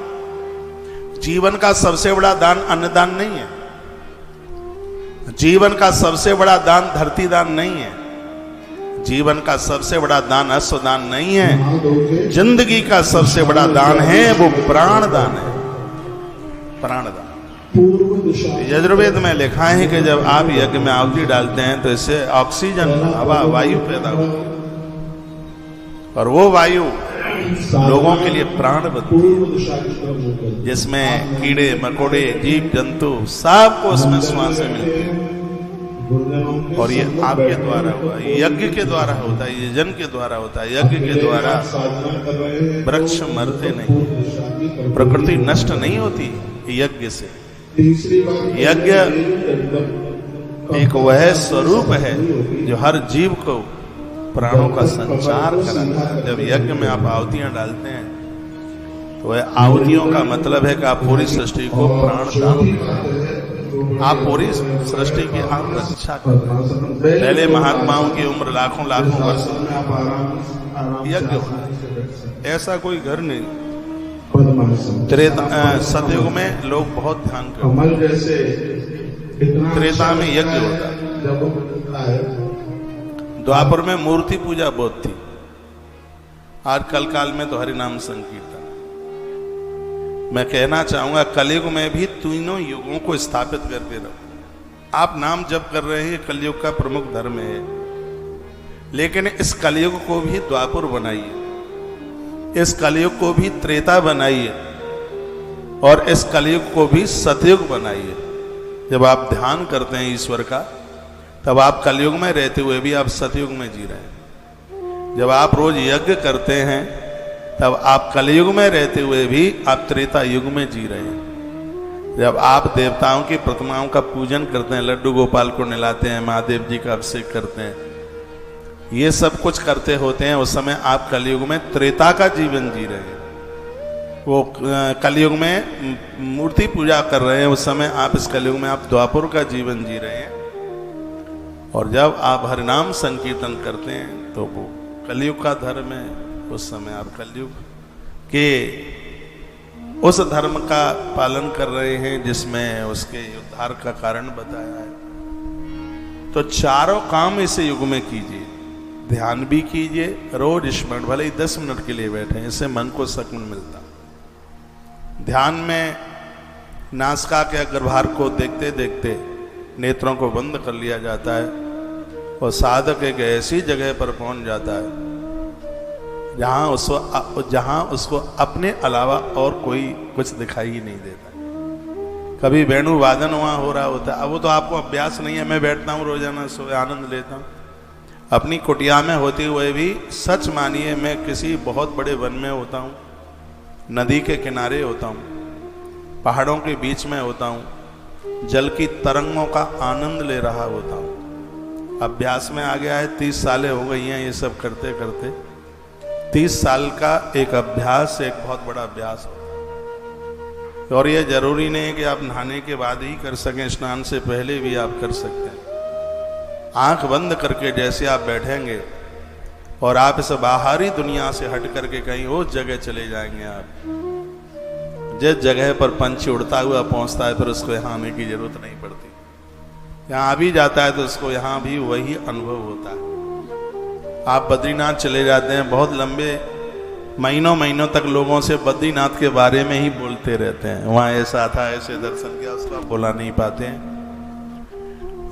जीवन का सबसे बड़ा दान अन्नदान नहीं है। जीवन का सबसे बड़ा दान धरती दान नहीं है। जीवन का सबसे बड़ा दान अश्वदान नहीं है। जिंदगी का सबसे बड़ा दान है वो प्राण दान है, प्राण दान। यजुर्वेद में लिखा है कि जब आप यज्ञ में आहुति डालते हैं तो इससे ऑक्सीजन, हवा, वायु पैदा होती है और वो वायु लोगों के लिए प्राण बनती है, जिसमें कीड़े मकोड़े जीव जंतु सबको उसमें श्वास मिलती है। और ये आपके द्वारा हुआ, यज्ञ के द्वारा होता है, यजन के द्वारा होता है। यज्ञ के द्वारा वृक्ष मरते नहीं, प्रकृति नष्ट नहीं होती यज्ञ से। यज्ञ एक वह स्वरूप है जो हर जीव को प्राणों का संचार कराता है। जब यज्ञ में आप आहुतियां डालते हैं तो वह आहुतियों का मतलब है कि आप पूरी सृष्टि को प्राण दान करते हैं, आप पूरी सृष्टि की आप रक्षा करते हैं। पहले महात्माओं की उम्र लाखों लाखों वर्ष यज्ञ होता है, ऐसा कोई घर नहीं। सतयुग में लोग बहुत ध्यान करते हैं, त्रेता में यज्ञ होता है। द्वापर में मूर्ति पूजा बहुत थी, आज कल काल में तो हरिनाम संकीर्तन। मैं कहना चाहूंगा कलयुग में भी तीनों युगों को स्थापित करके रखो। आप नाम जप कर रहे हैं, कलयुग का प्रमुख धर्म है, लेकिन इस कलयुग को भी द्वापर बनाइए, इस कलयुग को भी त्रेता बनाइए और इस कलयुग को भी सतयुग बनाइए। जब आप ध्यान करते हैं ईश्वर का, तब आप कलयुग में रहते हुए भी आप सतयुग में जी रहे हैं। जब आप रोज यज्ञ करते हैं तब आप कलयुग में रहते हुए भी आप त्रेता युग में जी रहे हैं। जब आप देवताओं की प्रतिमाओं का पूजन करते हैं, लड्डू गोपाल को नहलाते हैं, महादेव जी का अभिषेक करते हैं, ये सब कुछ करते होते हैं, उस समय आप कलयुग में त्रेता का जीवन जी रहे हैं। वो कलयुग में मूर्ति पूजा कर रहे हैं, उस समय आप इस कलयुग में आप द्वापर का जीवन जी रहे हैं। और जब आप हरिनाम संकीर्तन करते हैं तो वो कलयुग का धर्म है, उस समय आप कलयुग के उस धर्म का पालन कर रहे हैं जिसमें उसके उद्धार का कारण बताया है। तो चारों काम इस युग में कीजिए, ध्यान भी कीजिए, रोज स्मरण, भले ही 10 मिनट के लिए बैठे, इससे मन को सुकून मिलता। ध्यान में नासिका के अग्रभाग को देखते देखते नेत्रों को बंद कर लिया जाता है और साधक एक ऐसी जगह पर पहुंच जाता है जहां उसको अपने अलावा और कोई कुछ दिखाई ही नहीं देता। कभी वेणु वादन वहां हो रहा होता है, अब वो तो आपको अभ्यास नहीं है। मैं बैठता हूँ रोजाना, सुबह आनंद लेता हूँ अपनी कुटिया में होते हुए भी। सच मानिए, मैं किसी बहुत बड़े वन में होता हूँ, नदी के किनारे होता हूँ, पहाड़ों के बीच में होता हूँ, जल की तरंगों का आनंद ले रहा होता हूँ। अभ्यास में आ गया है, 30 सालें हो गई हैं ये सब करते करते। 30 साल का एक अभ्यास एक बहुत बड़ा अभ्यास होता है। और ये जरूरी नहीं है कि आप नहाने के बाद ही कर सकें, स्नान से पहले भी आप कर सकते हैं। आंख बंद करके जैसे आप बैठेंगे और आप इस बाहरी दुनिया से हट करके कहीं उस जगह चले जाएंगे, आप जिस जगह पर पंछी उड़ता हुआ पहुंचता है, फिर उसको यहाँ आने की जरूरत नहीं पड़ती। यहाँ भी जाता है तो उसको यहाँ भी वही अनुभव होता है। आप बद्रीनाथ चले जाते हैं, बहुत लंबे महीनों महीनों तक लोगों से बद्रीनाथ के बारे में ही बोलते रहते हैं, वहाँ ऐसा था, ऐसे दर्शन किया, उसको आप बोला नहीं पाते हैं।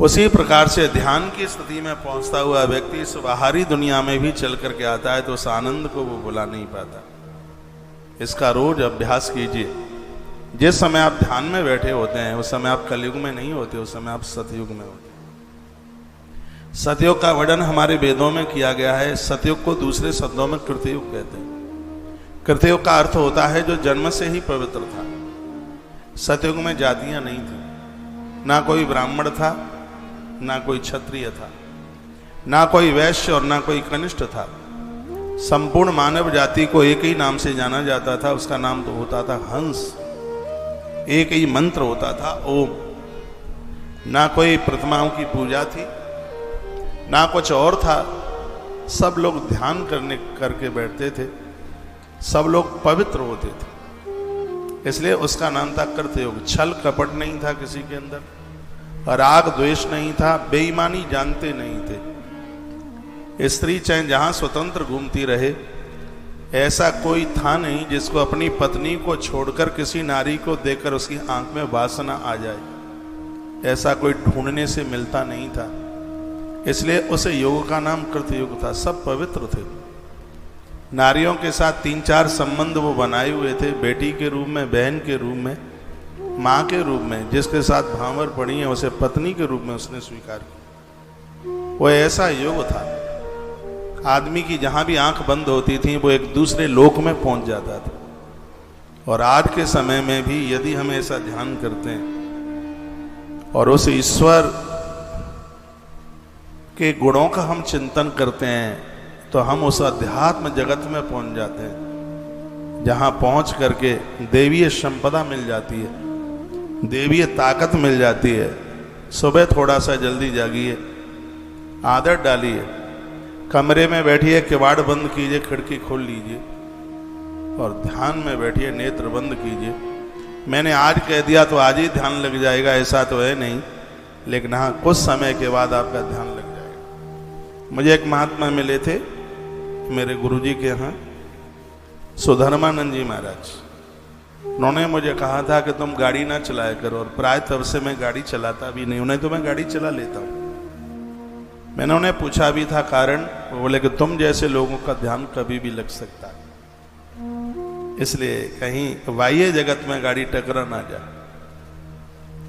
उसी प्रकार से ध्यान की स्थिति में पहुंचता हुआ व्यक्ति इस बाहरी दुनिया में भी चल करके आता है तो उस आनंद को वो बुला नहीं पाता। इसका रोज अभ्यास कीजिए। जिस समय आप ध्यान में बैठे होते हैं उस समय आप कलयुग में नहीं होते, उस समय आप सतयुग में होते हैं। सतयुग का वर्णन हमारे वेदों में किया गया है। सतयुग को दूसरे शब्दों में कृतयुग कहते हैं। कृतयुग का अर्थ होता है जो जन्म से ही पवित्र था। सतयुग में जातियां नहीं थी। ना कोई ब्राह्मण था, ना कोई क्षत्रिय था, ना कोई वैश्य और ना कोई कनिष्ठ था। संपूर्ण मानव जाति को एक ही नाम से जाना जाता था, उसका नाम तो होता था हंस। एक ही मंत्र होता था, ओम। ना कोई प्रतिमाओं की पूजा थी, ना कुछ और था। सब लोग ध्यान करके बैठते थे, सब लोग पवित्र होते थे। इसलिए उसका नाम था कृतयुग। छल कपट नहीं था किसी के अंदर, राग द्वेष नहीं था, बेईमानी जानते नहीं थे। स्त्री चाहे जहां स्वतंत्र घूमती रहे, ऐसा कोई था नहीं जिसको अपनी पत्नी को छोड़कर किसी नारी को देखकर उसकी आंख में वासना आ जाए। ऐसा कोई ढूंढने से मिलता नहीं था। इसलिए उस युग का नाम कृतयुग था। सब पवित्र थे। नारियों के साथ 3-4 संबंध वो बनाए हुए थे, बेटी के रूप में, बहन के रूप में, माँ के रूप में। जिसके साथ भांवर पड़ी है उसे पत्नी के रूप में उसने स्वीकार किया। वो ऐसा युग था। आदमी की जहां भी आंख बंद होती थी वो एक दूसरे लोक में पहुंच जाता था। और आज के समय में भी यदि हम ऐसा ध्यान करते हैं और उस ईश्वर के गुणों का हम चिंतन करते हैं, तो हम उस अध्यात्म जगत में पहुंच जाते हैं, जहां पहुंच करके देवीय संपदा मिल जाती है, देवीय ताकत मिल जाती है। सुबह थोड़ा सा जल्दी जागिए, आदत डालिए, कमरे में बैठिए, किवाड़ बंद कीजिए, खिड़की खोल लीजिए और ध्यान में बैठिए, नेत्र बंद कीजिए। मैंने आज कह दिया तो आज ही ध्यान लग जाएगा, ऐसा तो है नहीं, लेकिन हाँ कुछ समय के बाद आपका ध्यान लग जाएगा। मुझे एक महात्मा मिले थे मेरे गुरुजी के यहाँ, सुधर्मानंद जी महाराज। उन्होंने मुझे कहा था कि तुम गाड़ी ना चलाया करो, और प्राय तब से मैं गाड़ी चलाता भी नहीं। उन्हें तो मैं गाड़ी चला लेता हूँ। मैंने उन्हें पूछा भी था कारण, वो बोले कि तुम जैसे लोगों का ध्यान कभी भी लग सकता है, इसलिए कहीं बाह्य जगत में गाड़ी टकरा ना जाए।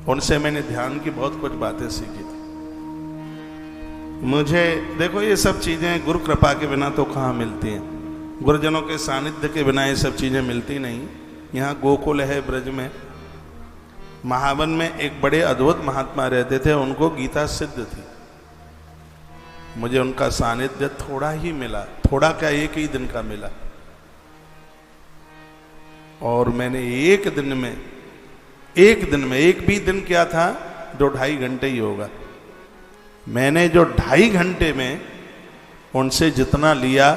उनसे मैंने ध्यान की बहुत कुछ बातें सीखी थी। मुझे देखो ये सब चीजें गुरु कृपा के बिना तो कहाँ मिलती हैं, गुरुजनों के सानिध्य के बिना ये सब चीजें मिलती नहीं। यहाँ गोकुल है ब्रज में, महावन में एक बड़े अद्भुत महात्मा रहते थे, उनको गीता सिद्ध थी। मुझे उनका सानिध्य थोड़ा ही मिला, थोड़ा क्या एक ही दिन का मिला, और मैंने एक दिन में एक भी दिन क्या था, 2-2.5 घंटे ही होगा। मैंने जो 2.5 घंटे में उनसे जितना लिया,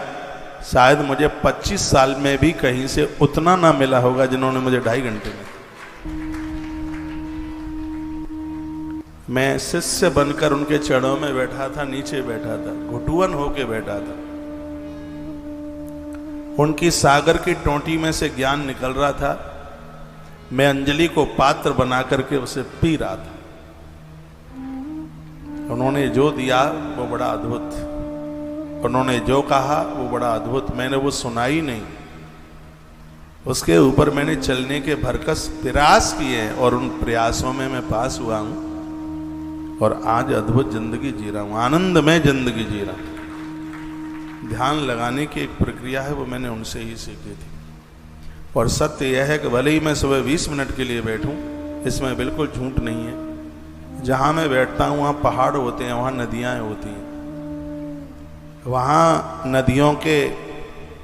शायद मुझे 25 साल में भी कहीं से उतना ना मिला होगा जिन्होंने मुझे 2.5 घंटे में। मैं शिष्य बनकर उनके चरणों में बैठा था, नीचे बैठा था, घुटुअन होके बैठा था। उनकी सागर की टोंटी में से ज्ञान निकल रहा था, मैं अंजलि को पात्र बना करके उसे पी रहा था। उन्होंने जो दिया वो बड़ा अद्भुत, उन्होंने जो कहा वो बड़ा अद्भुत। मैंने वो सुना ही नहीं, उसके ऊपर मैंने चलने के भरकस प्रयास किए और उन प्रयासों में मैं पास हुआ हूं और आज अद्भुत जिंदगी जी रहा हूं, आनंद में जिंदगी जी रहा हूं। ध्यान लगाने की एक प्रक्रिया है, वो मैंने उनसे ही सीखी थी। और सत्य यह है कि भले ही मैं सुबह 20 मिनट के लिए बैठूं, इसमें बिल्कुल झूठ नहीं है। जहां मैं बैठता हूं वहां पहाड़ होते हैं, वहां नदियां होती हैं, वहां नदियों के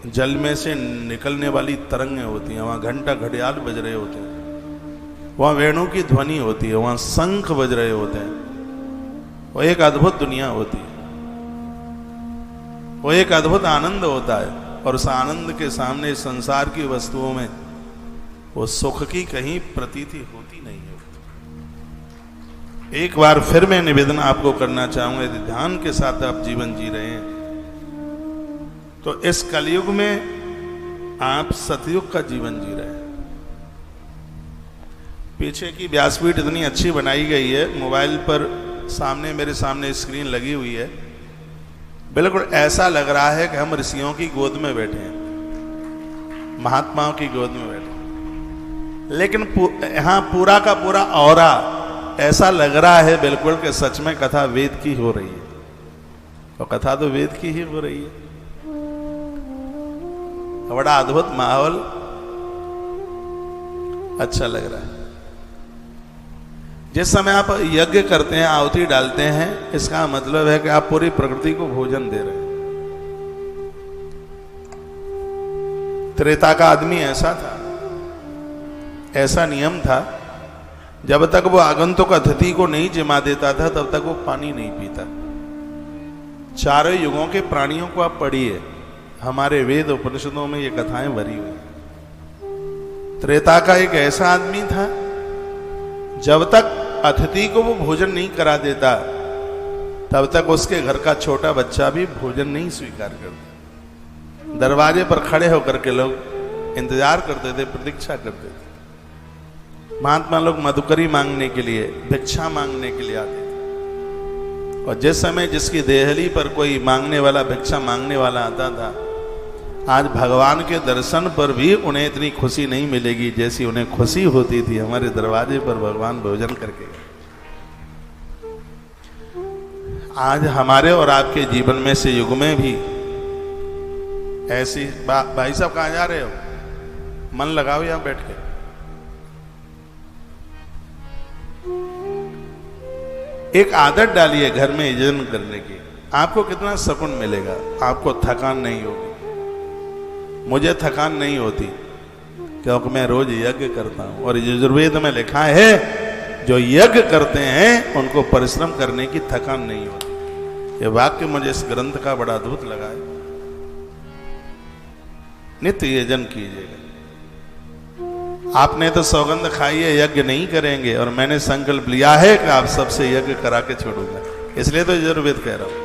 जल में से निकलने वाली तरंगें होती हैं, वहां घंटा घड़ियाल बज रहे होते हैं, वहां वेणु की ध्वनि होती है, वहां शंख बज रहे होते हैं। वो एक अद्भुत दुनिया होती है, वो एक अद्भुत आनंद होता है। और उस आनंद के सामने संसार की वस्तुओं में वो सुख की कहीं प्रतीति होती नहीं है। एक बार फिर मैं निवेदन आपको करना चाहूंगा, यदि ध्यान के साथ आप जीवन जी रहे हैं तो इस कलयुग में आप सतयुग का जीवन जी रहे हैं। पीछे की व्यासपीठ इतनी अच्छी बनाई गई है, मोबाइल पर सामने मेरे सामने स्क्रीन लगी हुई है, बिल्कुल ऐसा लग रहा है कि हम ऋषियों की गोद में बैठे हैं, महात्माओं की गोद में बैठे हैं। लेकिन यहाँ पूरा का पूरा औरा ऐसा लग रहा है बिल्कुल कि सच में कथा वेद की हो रही है, और कथा तो वेद की ही हो रही है। बड़ा अद्भुत माहौल, अच्छा लग रहा है। जिस समय आप यज्ञ करते हैं, आहुति डालते हैं, इसका मतलब है कि आप पूरी प्रकृति को भोजन दे रहे हैं। त्रेता का आदमी ऐसा था, ऐसा नियम था, जब तक वो आगंतुक अतिथि को नहीं जिमा देता था तब तक वो पानी नहीं पीता। चारों युगों के प्राणियों को आप पढ़िए, हमारे वेद उपनिषदों में ये कथाएं भरी हुई। त्रेता का एक ऐसा आदमी था, जब तक अतिथि को वो भोजन नहीं करा देता तब तक उसके घर का छोटा बच्चा भी भोजन नहीं स्वीकार करता। दरवाजे पर खड़े होकर के लोग इंतजार करते थे, प्रतीक्षा करते थे। महात्मा लोग मधुकरी मांगने के लिए, भिक्षा मांगने के लिए आते थे। और जिस समय जिसकी देहली पर कोई मांगने वाला, भिक्षा मांगने वाला आता था, आज भगवान के दर्शन पर भी उन्हें इतनी खुशी नहीं मिलेगी जैसी उन्हें खुशी होती थी हमारे दरवाजे पर भगवान भोजन करके। आज हमारे और आपके जीवन में से युग में भी ऐसी भाई साहब कहाँ जा रहे हो? मन लगाओ यहां बैठ के। एक आदत डालिए घर में यजन करने की, आपको कितना सुकून मिलेगा, आपको थकान नहीं होगी। मुझे थकान नहीं होती क्योंकि मैं रोज यज्ञ करता हूं, और यजुर्वेद में लिखा है जो यज्ञ करते हैं उनको परिश्रम करने की थकान नहीं होती। ये वाक्य मुझे इस ग्रंथ का बड़ा अद्भुत लगा है। नित्य यजन कीजिएगा। आपने तो सौगंध खाई है यज्ञ नहीं करेंगे, और मैंने संकल्प लिया है कि आप सबसे यज्ञ करा के छोड़ूंगा, इसलिए तो यजुर्वेद कह रहा हूं।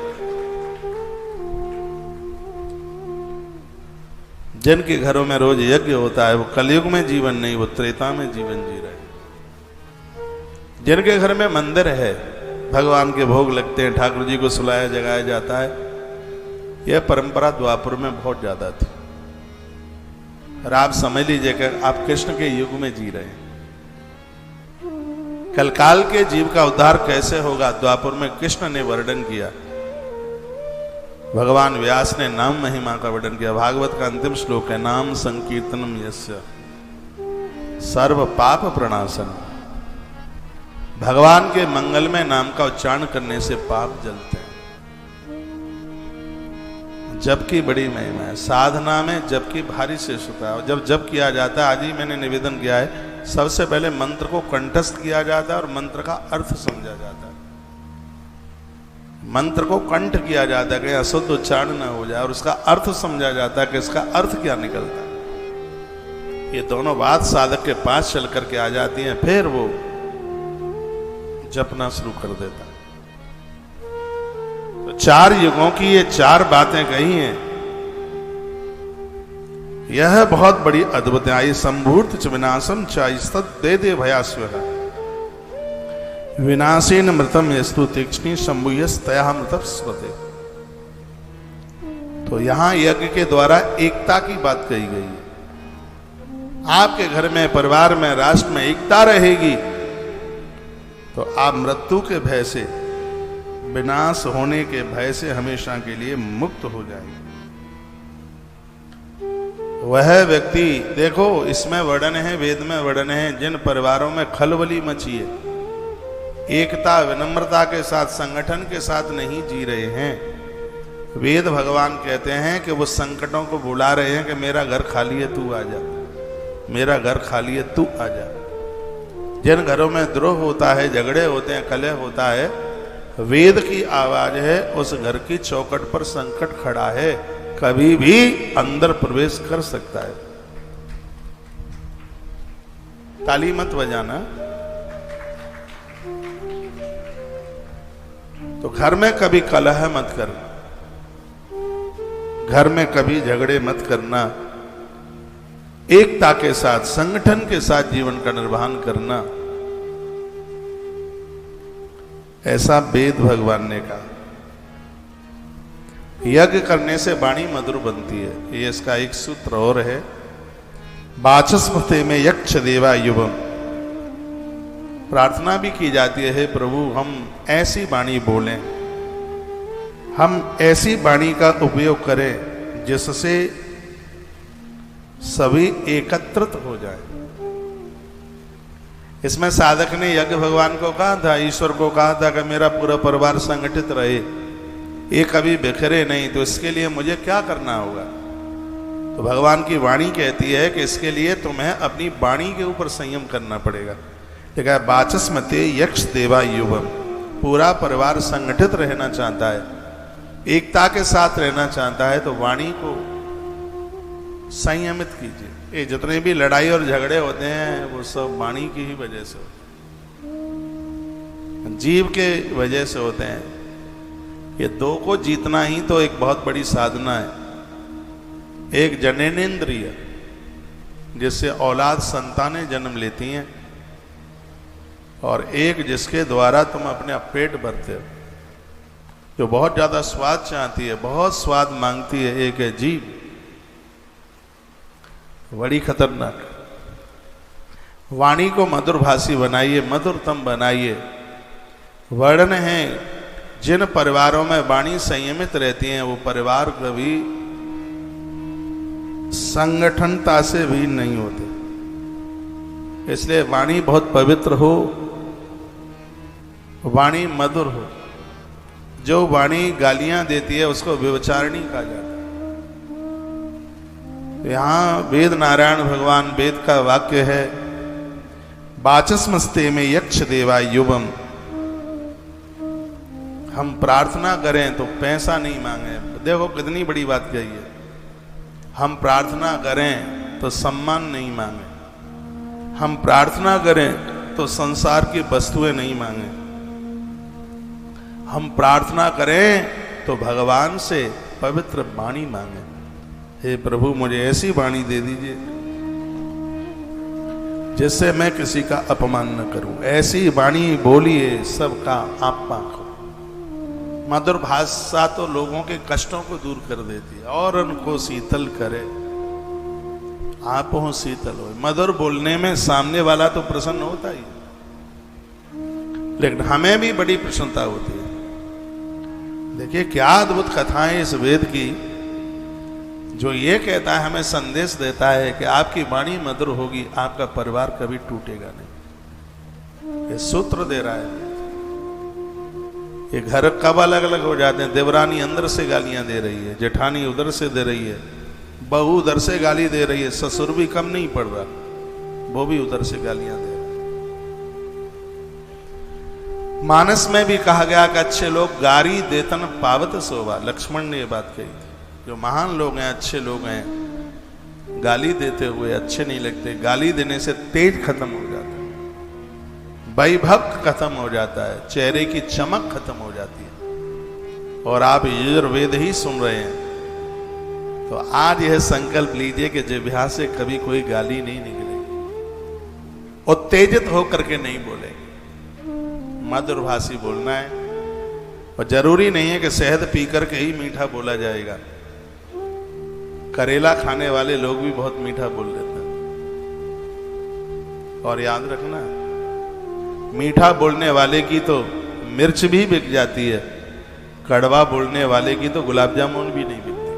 जिनके घरों में रोज यज्ञ होता है वो कलयुग में जीवन नहीं, वो त्रेता में जीवन जी रहे हैं। जिनके घर में मंदिर है, भगवान के भोग लगते हैं, ठाकुर जी को सुलाया जगाया जाता है, यह परंपरा द्वापर में बहुत ज्यादा थी। और आप समझ लीजिए कि आप कृष्ण के युग में जी रहे हैं। कलकाल के जीव का उद्धार कैसे होगा, द्वापर में कृष्ण ने वर्णन किया। भगवान व्यास ने नाम महिमा का वर्णन किया। भागवत का अंतिम श्लोक है, नाम संकीर्तनम यस्य सर्व पाप प्रणाशन। भगवान के मंगलमय नाम का उच्चारण करने से पाप जलते हैं। जबकि बड़ी महिमा है साधना में, जबकि भारी शेष होता है। जब जब किया जाता है, आज ही मैंने निवेदन किया है, सबसे पहले मंत्र को कंठस्थ किया जाता है और मंत्र का अर्थ समझा जाता है। मंत्र को कंठ किया जाता है कि अशुद्ध उच्चारण न हो जाए, और उसका अर्थ समझा जाता है कि इसका अर्थ क्या निकलता है। ये दोनों बात साधक के पास चल करके आ जाती हैं, फिर वो जपना शुरू कर देता है। तो 4 युगों की ये 4 बातें कही हैं, यह बहुत बड़ी अद्भुत है। आई संभूत च विनाशम चाइस्तद दे दे भयास्व विनाशेन मृतम यस्तु तीक्ष्णी शंभुयस तया मृतप स्वते। तो यहां यज्ञ के द्वारा एकता की बात कही गई है। आपके घर में, परिवार में, राष्ट्र में एकता रहेगी तो आप मृत्यु के भय से, विनाश होने के भय से हमेशा के लिए मुक्त हो जाएंगे। वह व्यक्ति, देखो इसमें वर्णन है, वेद में वर्णन है, जिन परिवारों में खलबली मची है, एकता विनम्रता के साथ, संगठन के साथ नहीं जी रहे हैं, वेद भगवान कहते हैं कि वो संकटों को बुला रहे हैं कि मेरा घर खाली है तू आ जा, मेरा घर खाली है तू आ जा। जिन घरों में द्रोह होता है, झगड़े होते हैं, कलह होता है, वेद की आवाज है, उस घर की चौखट पर संकट खड़ा है, कभी भी अंदर प्रवेश कर सकता है। ताली मत बजाना। तो घर में कभी कलह मत करना, घर में कभी झगड़े मत करना, एकता के साथ, संगठन के साथ जीवन का निर्वहन करना, ऐसा वेद भगवान ने कहा। यज्ञ करने से वाणी मधुर बनती है, ये इसका एक सूत्र और है। वाचस्पति में यक्ष देवा युवम, प्रार्थना भी की जाती है, हे प्रभु हम ऐसी वाणी बोलें, हम ऐसी वाणी का उपयोग करें जिससे सभी एकत्रित हो जाए। इसमें साधक ने यज्ञ भगवान को कहा था, ईश्वर को कहा था कि मेरा पूरा परिवार संगठित रहे, ये कभी बिखरे नहीं, तो इसके लिए मुझे क्या करना होगा? तो भगवान की वाणी कहती है कि इसके लिए तुम्हें अपनी वाणी के ऊपर संयम करना पड़ेगा। देखा, वाचस्मते यक्ष देवा युवम, पूरा परिवार संगठित रहना चाहता है, एकता के साथ रहना चाहता है, तो वाणी को संयमित कीजिए। ये जितने भी लड़ाई और झगड़े होते हैं वो सब वाणी की ही वजह से होते हैं, जीव के वजह से होते हैं। ये दो को जीतना ही तो एक बहुत बड़ी साधना है। एक जननेन्द्रिय, जिससे औलाद संतानें जन्म लेती हैं, और एक जिसके द्वारा तुम अपने पेट भरते हो, जो बहुत ज्यादा स्वाद चाहती है, बहुत स्वाद मांगती है, एक है जीभ, बड़ी खतरनाक। वाणी को मधुरभाषी बनाइए, मधुरतम बनाइए। वर्णन है जिन परिवारों में वाणी संयमित रहती है वो परिवार कभी संगठनता से भी नहीं होते। इसलिए वाणी बहुत पवित्र हो, वाणी मधुर हो। जो वाणी गालियां देती है उसको व्यभिचारिणी कहा जाता है। यहां वेद नारायण भगवान वेद का वाक्य है, वाचस्मस्ते में यक्ष देवा युवम। हम प्रार्थना करें तो पैसा नहीं मांगे, देखो कितनी बड़ी बात कही है। हम प्रार्थना करें तो सम्मान नहीं मांगे, हम प्रार्थना करें तो संसार की वस्तुएं नहीं मांगे, हम प्रार्थना करें तो भगवान से पवित्र वाणी मांगे। हे प्रभु, मुझे ऐसी वाणी दे दीजिए जिससे मैं किसी का अपमान न करूं। ऐसी वाणी बोलिए सबका आपा को। मधुर भाषा तो लोगों के कष्टों को दूर कर देती है और उनको शीतल करे। आप हो शीतल हो। मधुर बोलने में सामने वाला तो प्रसन्न होता ही, लेकिन हमें भी बड़ी प्रसन्नता होती है। देखिए क्या अद्भुत कथाएं इस वेद की, जो ये कहता है, हमें संदेश देता है कि आपकी वाणी मधुर होगी, आपका परिवार कभी टूटेगा नहीं। ये सूत्र दे रहा है। ये घर कब अलग अलग हो जाते हैं। देवरानी अंदर से गालियां दे रही है, जेठानी उधर से दे रही है, बहू उधर से गाली दे रही है, ससुर भी कम नहीं पड़ रहा, वो भी उधर से गालियां दे रहा। मानस में भी कहा गया कि अच्छे लोग गारी देतन पावत शोभा। लक्ष्मण ने ये बात कही थी। जो महान लोग हैं, अच्छे लोग हैं, गाली देते हुए अच्छे नहीं लगते। गाली देने से तेज खत्म हो जाता है, वैभव खत्म हो जाता है, चेहरे की चमक खत्म हो जाती है। और आप यजुर्वेद ही सुन रहे हैं, तो आज यह संकल्प लीजिए कि जिह्वा से कभी कोई गाली नहीं निकलेगी, उत्तेजित होकर के नहीं बोलेंगे, मधुरभाषी बोलना है। और जरूरी नहीं है कि शहद पी करके ही मीठा बोला जाएगा। करेला खाने वाले लोग भी बहुत मीठा बोल देते हैं। और याद रखना, मीठा बोलने वाले की तो मिर्च भी बिक जाती है, कड़वा बोलने वाले की तो गुलाब जामुन भी नहीं बिकती।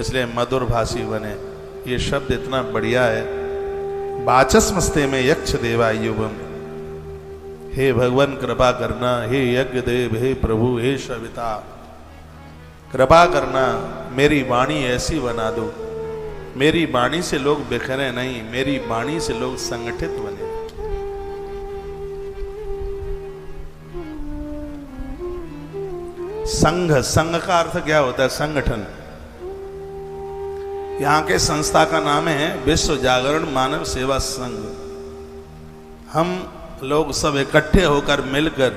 इसलिए मधुरभाषी बने। ये शब्द इतना बढ़िया है। वाचस्मस्ते में यक्ष देवा युवम। हे भगवान कृपा करना, हे यज्ञ देव, हे प्रभु, हे सविता, कृपा करना, मेरी वाणी ऐसी बना दो, मेरी वाणी से लोग बिखरे नहीं, मेरी वाणी से लोग संगठित बने। संघ, संघ का अर्थ क्या होता है? संगठन। यहां के संस्था का नाम है विश्व जागरण मानव सेवा संघ। हम लोग सब इकट्ठे होकर मिलकर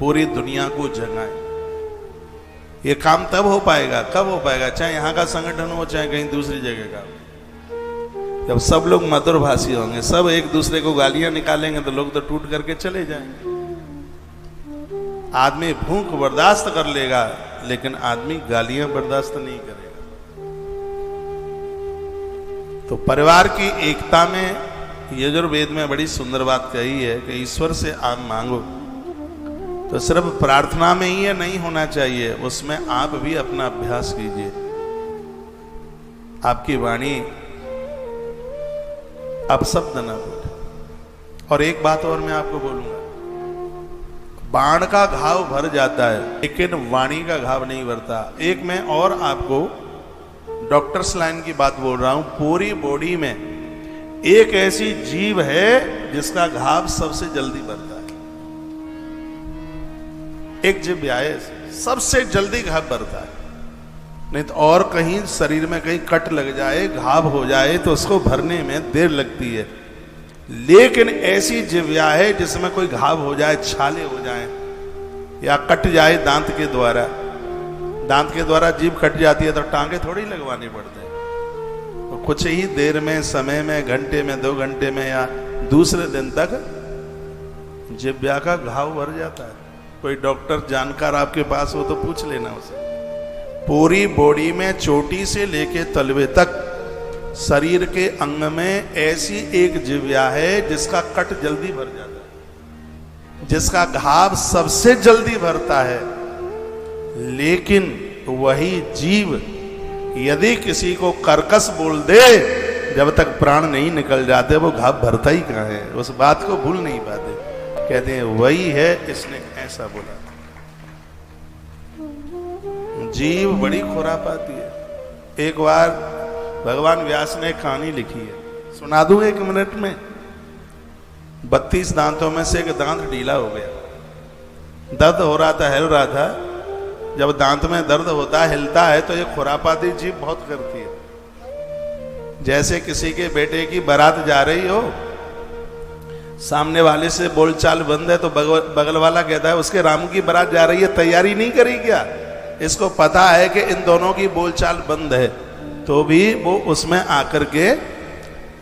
पूरी दुनिया को जगाएं। ये काम तब हो पाएगा, कब हो पाएगा? चाहे यहाँ का संगठन हो, चाहे कहीं दूसरी जगह का, जब सब लोग मधुरभाषी होंगे। सब एक दूसरे को गालियां निकालेंगे तो लोग तो टूट करके चले जाएंगे। आदमी भूख बर्दाश्त कर लेगा, लेकिन आदमी गालियां बर्दाश्त नहीं करेगा। तो परिवार की एकता में यजुर्वेद में बड़ी सुंदर बात कही है कि ईश्वर से आप मांगो तो सिर्फ प्रार्थना में ही नहीं होना चाहिए, उसमें आप भी अपना अभ्यास कीजिए। आपकी वाणी अपशब्द न बोले। और एक बात और मैं आपको बोलूंगा, बाण का घाव भर जाता है लेकिन वाणी का घाव नहीं भरता। एक मैं और आपको डॉक्टर्स लाइन की बात बोल रहा हूं। पूरी बॉडी में एक ऐसी जीव है जिसका घाव सबसे जल्दी भरता है। एक जिह्वा है, सबसे जल्दी घाव भरता है। नहीं तो और कहीं शरीर में कहीं कट लग जाए, घाव हो जाए तो उसको भरने में देर लगती है। लेकिन ऐसी जिह्वा है जिसमें कोई घाव हो जाए, छाले हो जाए या कट जाए दांत के द्वारा, दांत के द्वारा जीभ कट जाती है तो टांगे थोड़ी लगवानी पड़ते हैं। तो कुछ ही देर में, समय में, घंटे में, 2 घंटे में या दूसरे दिन तक जिह्वा का घाव भर जाता है। कोई डॉक्टर जानकार आपके पास हो तो पूछ लेना उसे। पूरी बॉडी में चोटी से लेके तलवे तक शरीर के अंग में ऐसी एक जिह्वा है जिसका कट जल्दी भर जाता है, जिसका घाव सबसे जल्दी भरता है। लेकिन वही जीव यदि किसी को कर्कश बोल दे, जब तक प्राण नहीं निकल जाते वो घाव भरता ही कहां है। उस बात को भूल नहीं पाते, कहते हैं वही है, इसने ऐसा बोला। जीव बड़ी खुरापाती है। एक बार भगवान व्यास ने एक कहानी लिखी है, सुना दूं 1 मिनट में। 32 दांतों में से एक दांत ढीला हो गया, दर्द हो रहा था, हिल रहा था। जब दांत में दर्द होता है, हिलता है तो ये खुरापाती जीव बहुत करती है। जैसे किसी के बेटे की बारात जा रही हो, सामने वाले से बोलचाल बंद है तो बगल वाला कहता है उसके रामू की बारात जा रही है, तैयारी नहीं करी क्या? इसको पता है कि इन दोनों की बोलचाल बंद है, तो भी वो उसमें आकर के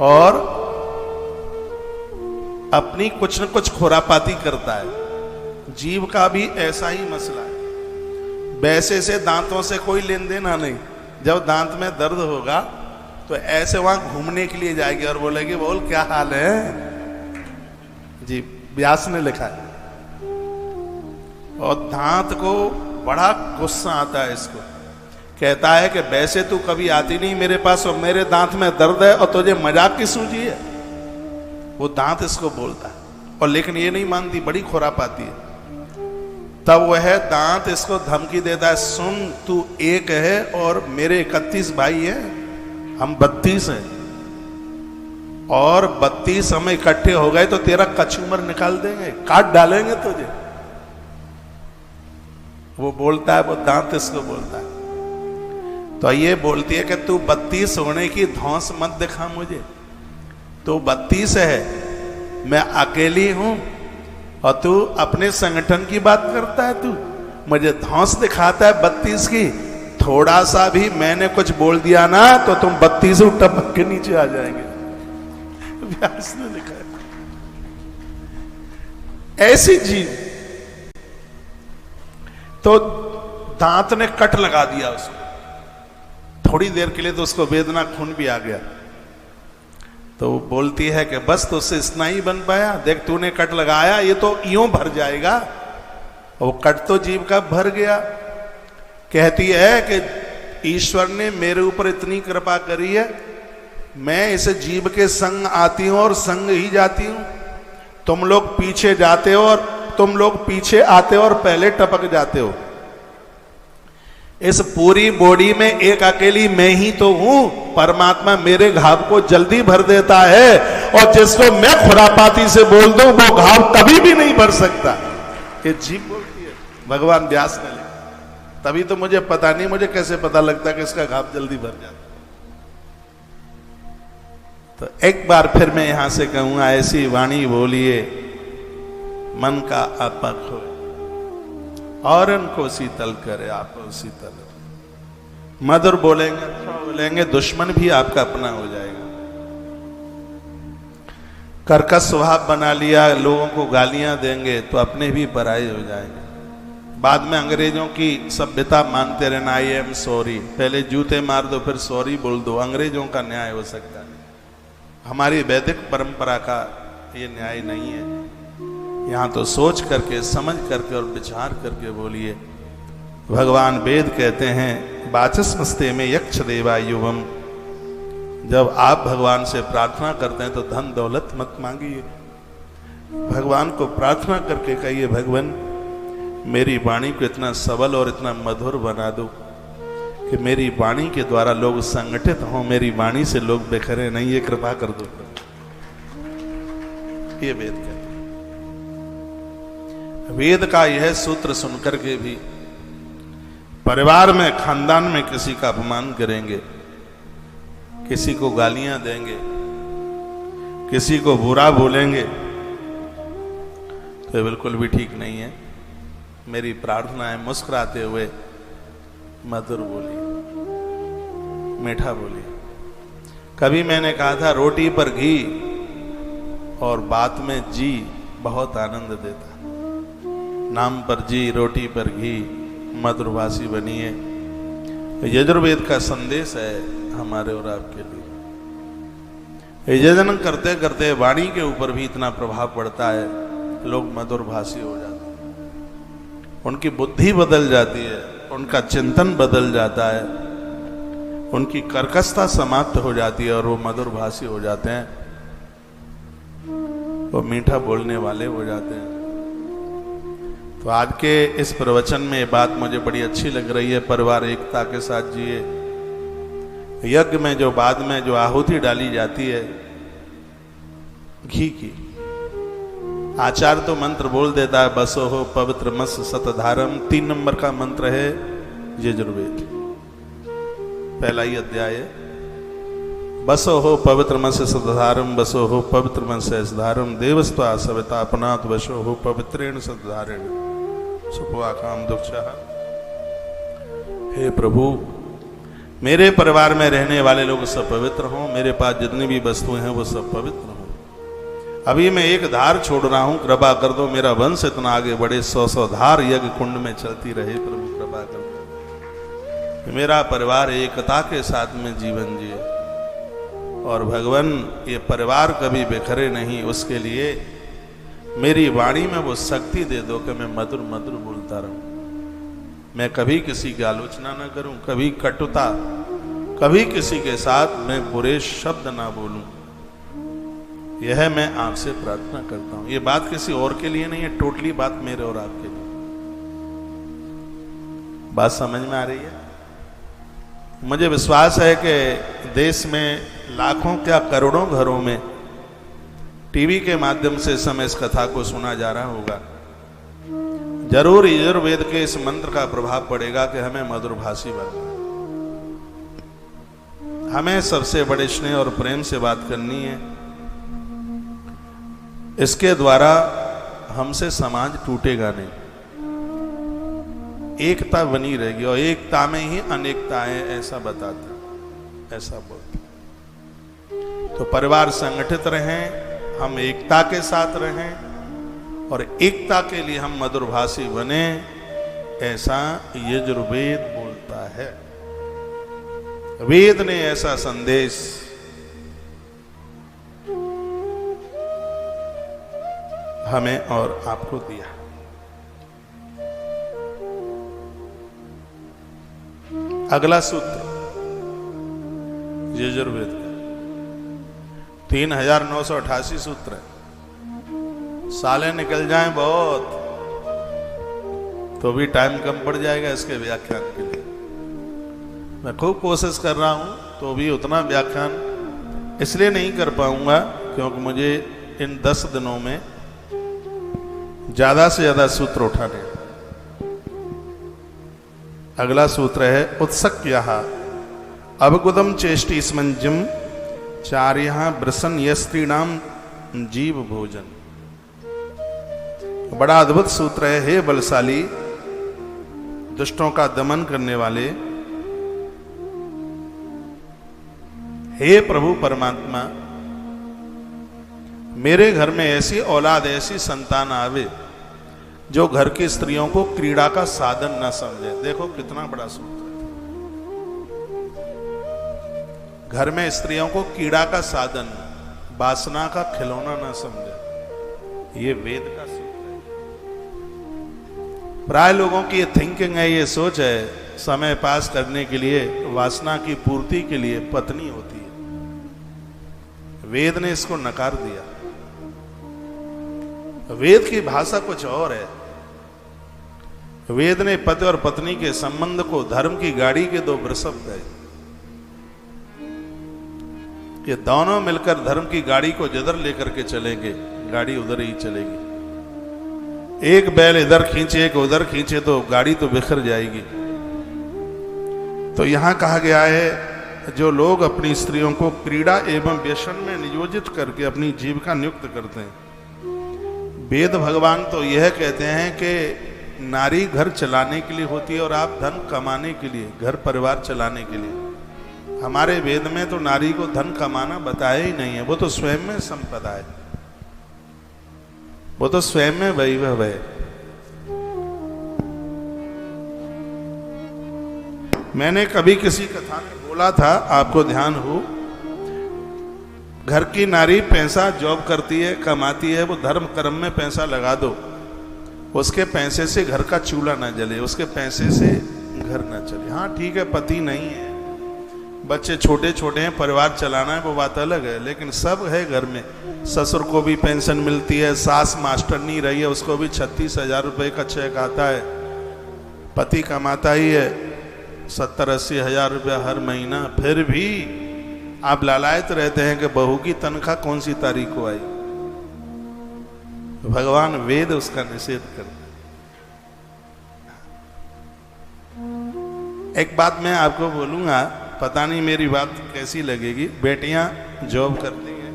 और अपनी कुछ न कुछ खुरापाती करता है। जीव का भी ऐसा ही मसला है। वैसे से दांतों से कोई लेन देन नहीं। जब दांत में दर्द होगा तो ऐसे वहां घूमने के लिए जाएगी और बोलेगी बोल क्या हाल है जी, व्यास ने लिखा है। और दांत को बड़ा गुस्सा आता है इसको, कहता है कि वैसे तू कभी आती नहीं मेरे पास और मेरे दांत में दर्द है और तुझे मजाक की सूझी है। वो दांत इसको बोलता है और लेकिन ये नहीं मानती, बड़ी खुरापाती है। तब वह दांत इसको धमकी देता है, सुन तू एक है और मेरे 31 भाई हैं, हम 32 हैं और 32 हम इकट्ठे हो गए तो तेरा कचूमर निकाल देंगे, काट डालेंगे तुझे। वो बोलता है, वो दांत इसको बोलता है। तो ये बोलती है कि तू 32 होने की धौंस मत दिखा मुझे, तू 32 है, मैं अकेली हूं और तू अपने संगठन की बात करता है, तू मुझे धौंस दिखाता है 32 की। थोड़ा सा भी मैंने कुछ बोल दिया ना तो तुम 32 टपक के नीचे आ जाएंगे। व्यास ने लिखा है ऐसी जीव। तो दांत ने कट लगा दिया उसको, थोड़ी देर के लिए तो उसको वेदना, खून भी आ गया। तो वो बोलती है कि बस तो उससे इतना ही बन पाया, देख तूने कट लगाया, ये तो यूं भर जाएगा। वो कट तो जीव का भर गया। कहती है कि ईश्वर ने मेरे ऊपर इतनी कृपा करी है, मैं इस जीव के संग आती हूं और संग ही जाती हूं। तुम लोग पीछे जाते हो और तुम लोग पीछे आते हो और पहले टपक जाते हो। इस पूरी बॉडी में एक अकेली मैं ही तो हूं। परमात्मा मेरे घाव को जल्दी भर देता है और जिसको मैं खुरापाती से बोल दूं वो घाव कभी भी नहीं भर सकता। ये जीव बोलती है, भगवान व्यास ने लिखा। तभी तो मुझे पता नहीं, मुझे कैसे पता लगता कि इसका घाव जल्दी भर जाता। तो एक बार फिर मैं यहां से कहूंगा, ऐसी वाणी बोलिए मन का आपक हो और उनको शीतल करे, आपको शीतल। मधुर बोलेंगे, अच्छा बोलेंगे, दुश्मन भी आपका अपना हो जाएगा। कर्कश स्वभाव बना लिया, लोगों को गालियां देंगे तो अपने भी पराये हो जाएंगे। बाद में अंग्रेजों की सभ्यता मानते रहना, आई एम सॉरी, पहले जूते मार दो फिर सॉरी बोल दो, अंग्रेजों का न्याय हो सकता है। हमारी वैदिक परंपरा का ये न्याय नहीं है। यहां तो सोच करके, समझ करके और विचार करके बोलिए। भगवान वेद कहते हैं, वाचस्पति में यक्ष देवा युवम जब आप भगवान से प्रार्थना करते हैं तो धन दौलत मत मांगिए, भगवान को प्रार्थना करके कहिए भगवान मेरी वाणी को इतना सबल और इतना मधुर बना दो कि मेरी वाणी के द्वारा लोग संगठित हों, मेरी वाणी से लोग बिखरे नहीं, ये कृपा कर दो। ये वेद कहते हैं। वेद का यह सूत्र सुनकर के भी परिवार में खानदान में किसी का अपमान करेंगे, किसी को गालियां देंगे, किसी को बुरा बोलेंगे तो बिल्कुल भी ठीक नहीं है। मेरी प्रार्थना है मुस्कुराते हुए मधुर बोलिए, मीठा बोलिए। कभी मैंने कहा था रोटी पर घी और बात में जी बहुत आनंद देता। नाम पर जी, रोटी पर घी, मधुरभाषी बनिए। यजुर्वेद का संदेश है हमारे और आपके लिए। यजन करते करते वाणी के ऊपर भी इतना प्रभाव पड़ता है, लोग मधुरभाषी हो जाते हैं, उनकी बुद्धि बदल जाती है, उनका चिंतन बदल जाता है, उनकी कर्कशता समाप्त हो जाती है और वो मधुरभाषी हो जाते हैं, वो मीठा बोलने वाले हो जाते हैं। तो आज के इस प्रवचन में ये बात मुझे बड़ी अच्छी लग रही है, परिवार एकता के साथ जिए। यज्ञ में जो बाद में जो आहुति डाली जाती है घी की, आचार्य तो मंत्र बोल देता है बसो हो पवित्र मस सतधारम, 3 नंबर का मंत्र है यजुर्वेद, पहला ही अध्याय है। बसो हो पवित्र मस सतधारम, बसो हो पवित्र मस सधारम, देवस्त्वा सविता अपनात वशो हो पवित्रेण सतधारेण सुपवा काम दुक्षः। हे प्रभु मेरे परिवार में रहने वाले लोग सब पवित्र हों, मेरे पास जितनी भी वस्तुएं हैं वो सब पवित्र हों। अभी मैं एक धार छोड़ रहा हूं, कृपा कर दो मेरा वंश इतना आगे बढ़े, 100 धार यज्ञ कुंड में चलती रहे। प्रभु कृपा कर दो मेरा परिवार एकता के साथ में जीवन जिए और भगवान ये परिवार कभी बिखरे नहीं, उसके लिए मेरी वाणी में वो शक्ति दे दो कि मैं मधुर मधुर बोलता रहूं, मैं कभी किसी की आलोचना ना करूं, कभी कटुता, कभी किसी के साथ मैं बुरे शब्द ना बोलूं। यह मैं आपसे प्रार्थना करता हूं। ये बात किसी और के लिए नहीं है, टोटली बात मेरे और आपके लिए। बात समझ में आ रही है? मुझे विश्वास है कि देश में लाखों क्या करोड़ों घरों में टीवी के माध्यम से इस समय इस कथा को सुना जा रहा होगा। जरूर यजुर्वेद के इस मंत्र का प्रभाव पड़ेगा कि हमें मधुरभाषी बनना है, हमें सबसे बड़े स्नेह और प्रेम से बात करनी है। इसके द्वारा हमसे समाज टूटेगा नहीं, एकता बनी रहेगी और एकता में ही अनेकता है, ऐसा बताता, ऐसा बोलता। तो परिवार संगठित रहें, हम एकता के साथ रहें और एकता के लिए हम मधुरभाषी बने, ऐसा यजुर्वेद बोलता है। वेद ने ऐसा संदेश हमें और आपको दिया। अगला सूत्र यजुर्वेद का 3988 सूत्र है। साले निकल जाएं बहुत तो भी टाइम कम पड़ जाएगा इसके व्याख्यान के लिए। मैं खूब कोशिश कर रहा हूं तो भी उतना व्याख्यान इसलिए नहीं कर पाऊंगा क्योंकि मुझे इन 10 दिनों में ज्यादा से ज्यादा सूत्र उठाने हैं। अगला सूत्र है उत्सक्यः अवगुदम चेष्टि स्मंजम चार्यः ब्रसन यस्त्रीणाम जीव भोजन। बड़ा अद्भुत सूत्र है। हे बलशाली, दुष्टों का दमन करने वाले, हे प्रभु परमात्मा, मेरे घर में ऐसी औलाद, ऐसी संतान आवे जो घर की स्त्रियों को क्रीड़ा का साधन न समझे। देखो कितना बड़ा सूत्र है। घर में स्त्रियों को क्रीड़ा का साधन, वासना का खिलौना न समझे, ये वेद का सूत्र है। प्राय लोगों की ये थिंकिंग है, ये सोच है, समय पास करने के लिए, वासना की पूर्ति के लिए पत्नी होती है। वेद ने इसको नकार दिया। वेद की भाषा कुछ और है। वेद ने पति और पत्नी के संबंध को धर्म की गाड़ी के दो वृषभ गए। ये दोनों मिलकर धर्म की गाड़ी को जिधर लेकर के चलेंगे, गाड़ी उधर ही चलेगी। एक बैल इधर खींचे, एक उधर खींचे तो गाड़ी तो बिखर जाएगी। तो यहां कहा गया है, जो लोग अपनी स्त्रियों को क्रीड़ा एवं व्यसन में नियोजित करके अपनी जीविका नियुक्त करते हैं, वेद भगवान तो यह कहते हैं कि नारी घर चलाने के लिए होती है और आप धन कमाने के लिए, घर परिवार चलाने के लिए। हमारे वेद में तो नारी को धन कमाना बताया ही नहीं है। वो तो स्वयं में संपदा है, वो तो स्वयं में वैभव है। मैंने कभी किसी कथा में बोला था, आपको ध्यान हो, घर की नारी पैसा जॉब करती है, कमाती है, वो धर्म कर्म में पैसा लगा दो, उसके पैसे से घर का चूल्हा ना जले, उसके पैसे से घर ना चले। हाँ ठीक है, पति नहीं है, बच्चे छोटे छोटे हैं, परिवार चलाना है, वो बात अलग है, लेकिन सब है घर में। ससुर को भी पेंशन मिलती है, सास मास्टर नहीं रही है, उसको भी 36,000 रुपए का चेक आता है, पति कमाता ही है 70-80 हजार रुपया हर महीना। फिर भी आप लालायत रहते हैं कि बहू की तनख्वाह कौन सी तारीख को आई। भगवान वेद उसका निषेध करते। एक बात मैं आपको बोलूंगा, पता नहीं मेरी बात कैसी लगेगी। बेटियां जॉब करती हैं,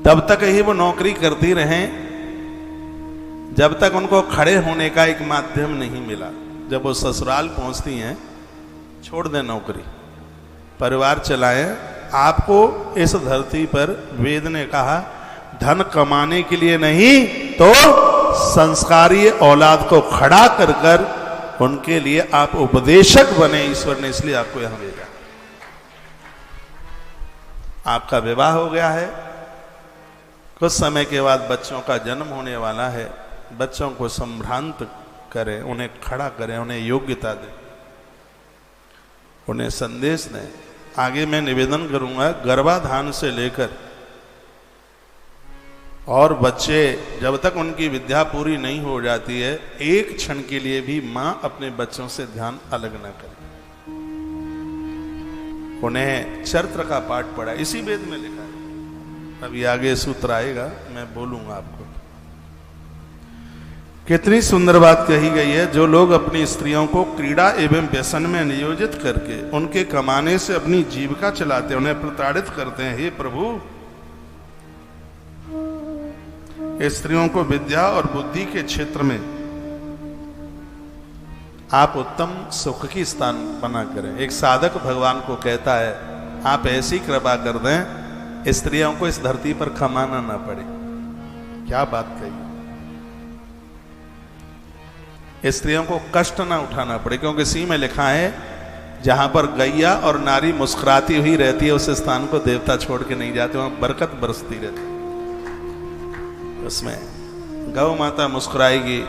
तब तक ही वो नौकरी करती रहें जब तक उनको खड़े होने का एक माध्यम नहीं मिला। जब वो ससुराल पहुंचती हैं, छोड़ दें नौकरी, परिवार चलाएं। आपको इस धरती पर वेद ने कहा, धन कमाने के लिए नहीं तो संस्कारी औलाद को खड़ा कर कर उनके लिए आप उपदेशक बने। ईश्वर ने इसलिए आपको यहां भेजा। आपका विवाह हो गया है, कुछ समय के बाद बच्चों का जन्म होने वाला है। बच्चों को संभ्रांत करें, उन्हें खड़ा करें, उन्हें योग्यता दें, उन्हें संदेश दें। आगे मैं निवेदन करूंगा, गर्भाधान से लेकर और बच्चे जब तक उनकी विद्या पूरी नहीं हो जाती है, एक क्षण के लिए भी मां अपने बच्चों से ध्यान अलग ना करे। उन्हें चरित्र का पाठ पढ़ा, इसी वेद में लिखा है। अभी आगे सूत्र आएगा, मैं बोलूंगा आपको। कितनी सुंदर बात कही गई है। जो लोग अपनी स्त्रियों को क्रीड़ा एवं व्यसन में नियोजित करके उनके कमाने से अपनी जीविका चलाते हैं, उन्हें प्रताड़ित करते हैं, हे प्रभु, स्त्रियों को विद्या और बुद्धि के क्षेत्र में आप उत्तम सुख की स्थान बना करें। एक साधक भगवान को कहता है, आप ऐसी कृपा कर दें स्त्रियों को इस धरती पर कमाना ना पड़े। क्या बात कही, स्त्रियों को कष्ट ना उठाना पड़े, क्योंकि इसी में लिखा है, जहां पर गैया और नारी मुस्कुराती हुई रहती है उस स्थान को देवता छोड़ के नहीं जाते, वहां बरकत बरसती रहती। उसमें गौ माता मुस्कुराएगी,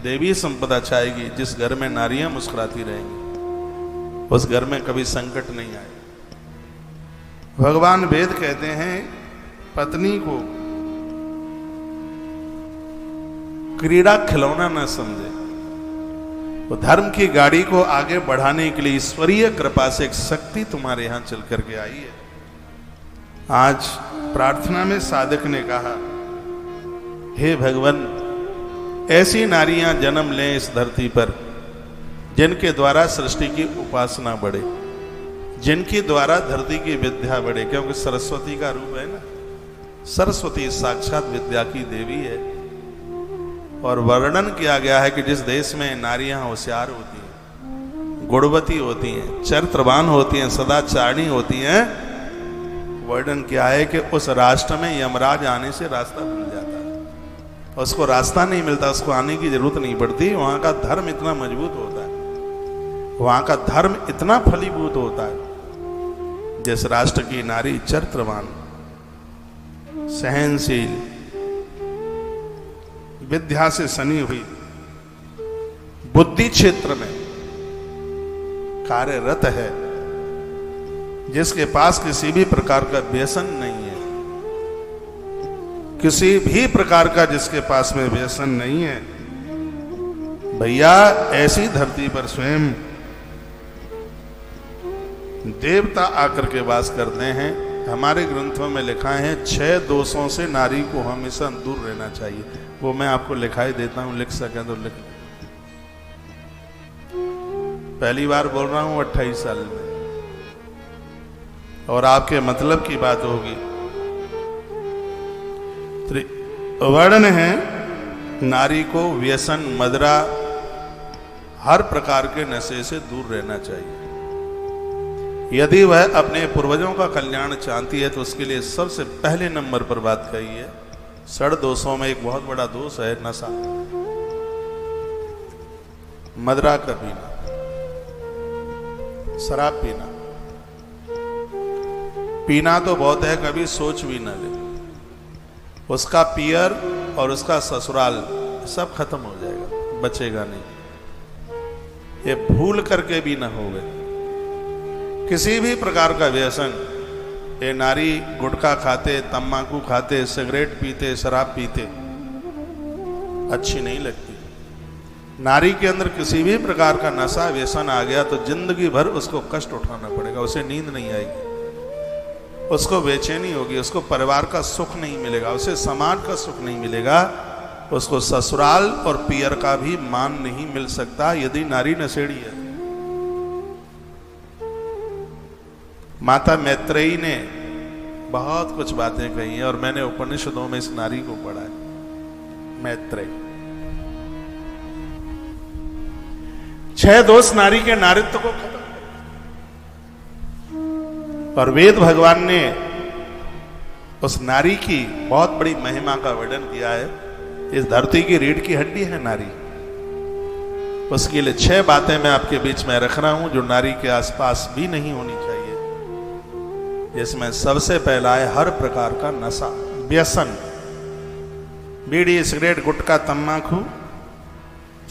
देवी संपदा छाएगी। जिस घर में नारियां मुस्कुराती रहेंगी उस घर में कभी संकट नहीं आएगा। भगवान वेद कहते हैं, पत्नी को क्रीड़ा खिलौना न समझे। वो धर्म की गाड़ी को आगे बढ़ाने के लिए ईश्वरीय कृपा से एक शक्ति तुम्हारे यहां चल करके आई है। आज प्रार्थना में साधक ने कहा, हे भगवान, ऐसी नारियां जन्म लें इस धरती पर जिनके द्वारा सृष्टि की उपासना बढ़े, जिनके द्वारा धरती की विद्या बढ़े। क्योंकि सरस्वती का रूप है ना, सरस्वती साक्षात विद्या की देवी है। और वर्णन किया गया है कि जिस देश में नारियां होशियार होती हैं, गुणवती होती हैं, चरित्रवान होती हैं, सदाचारिणी होती हैं, वर्णन किया है कि उस राष्ट्र में यमराज आने से रास्ता भूल जाता है। उसको रास्ता नहीं मिलता, उसको आने की जरूरत नहीं पड़ती। वहां का धर्म इतना मजबूत होता है, वहां का धर्म इतना फलीभूत होता है। जिस राष्ट्र की नारी चरित्रवान, सहनशील, विद्या से सनी हुई, बुद्धि क्षेत्र में कार्यरत है, जिसके पास किसी भी प्रकार का व्यसन नहीं है, किसी भी प्रकार का जिसके पास में व्यसन नहीं है, भैया ऐसी धरती पर स्वयं देवता आकर के वास करते हैं। हमारे ग्रंथों में लिखा है 6 दोषों से नारी को हमेशा दूर रहना चाहिए। वो मैं आपको लिखाई देता हूं, लिख सके तो लिख। पहली बार बोल रहा हूं 28 साल में, और आपके मतलब की बात होगी। वर्णन है नारी को व्यसन, मदिरा, हर प्रकार के नशे से दूर रहना चाहिए। यदि वह अपने पूर्वजों का कल्याण चाहती है तो उसके लिए सबसे पहले नंबर पर बात कही है, 6 दोषों में एक बहुत बड़ा दोष है नशा, मदिरा का पीना, शराब पीना। पीना तो बहुत है, कभी सोच भी न ले। उसका पियर और उसका ससुराल सब खत्म हो जाएगा, बचेगा नहीं। ये भूल करके भी न होवे। किसी भी प्रकार का व्यसन, ये नारी गुटखा खाते, तम्बाकू खाते, सिगरेट पीते, शराब पीते, अच्छी नहीं लगती। नारी के अंदर किसी भी प्रकार का नशा व्यसन आ गया तो जिंदगी भर उसको कष्ट उठाना पड़ेगा। उसे नींद नहीं आएगी, उसको बेचैनी होगी, उसको परिवार का सुख नहीं मिलेगा, उसे समाज का सुख नहीं मिलेगा, उसको ससुराल और पियर का भी मान नहीं मिल सकता यदि नारी नशेड़ी है। माता मैत्रेयी ने बहुत कुछ बातें कही हैं और मैंने उपनिषदों में इस नारी को पढ़ा है। मैत्रेयी 6 दोष नारी के नारित्व को खत्म, और वेद भगवान ने उस नारी की बहुत बड़ी महिमा का वर्णन किया है। इस धरती की रीढ़ की हड्डी है नारी। उसके लिए 6 बातें मैं आपके बीच में रख रहा हूं जो नारी के आसपास भी नहीं होनी चाहिए। जिसमें सबसे पहला है हर प्रकार का नशा, व्यसन, बीड़ी, सिगरेट, गुटखा, तम्बाकू,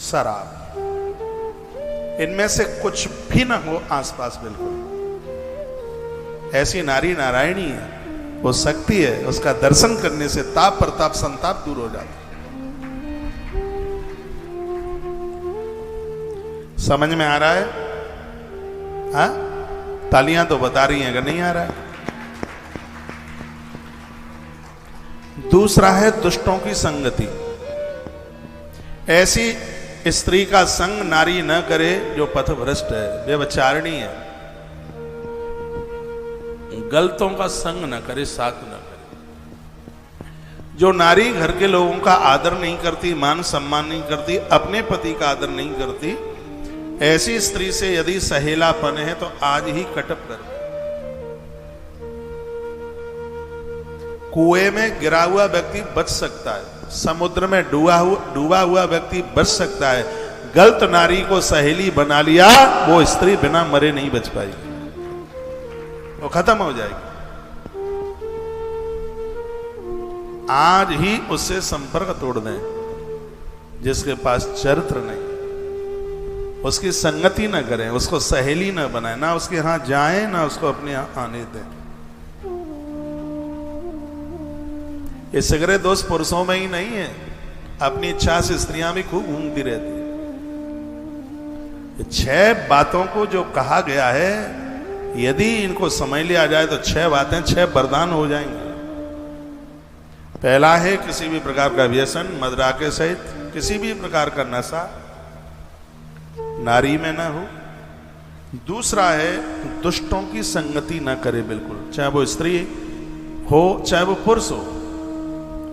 शराब, इनमें से कुछ भी ना हो आसपास बिल्कुल। ऐसी नारी नारायणी है, वो शक्ति है, उसका दर्शन करने से ताप प्रताप संताप दूर हो जाता है। समझ में आ रहा है? हाँ, तालियां तो बता रही हैं कि नहीं आ रहा है। दूसरा है दुष्टों की संगति। ऐसी स्त्री का संग नारी न करे जो पथभ्रष्ट है, व्यभिचारिणी है। गलतों का संग न करे, साथ न करे। जो नारी घर के लोगों का आदर नहीं करती, मान सम्मान नहीं करती, अपने पति का आदर नहीं करती, ऐसी स्त्री से यदि सहेलापन है तो आज ही कटप कर। कुएं में गिरा हुआ व्यक्ति बच सकता है, समुद्र में डूबा हुआ व्यक्ति बच सकता है। गलत नारी को सहेली बना लिया, वो स्त्री बिना मरे नहीं बच पाएगी, वो खत्म हो जाएगी। आज ही उससे संपर्क तोड़ दें जिसके पास चरित्र नहीं, उसकी संगति न करें, उसको सहेली न बनाए, ना उसके यहां जाएं ना उसको अपने यहां आने दें। ये सगरे दोष पुरुषों में ही नहीं है, अपनी इच्छा से स्त्रियां भी खूब घूमती रहती है। 6 बातों को जो कहा गया है, यदि इनको समझ लिया जाए तो 6 बातें 6 वरदान हो जाएंगे। पहला है किसी भी प्रकार का व्यसन, मदिरा के सहित किसी भी प्रकार का नशा नारी में ना हो। दूसरा है दुष्टों की संगति ना करे बिल्कुल, चाहे वो स्त्री हो चाहे वो पुरुष हो,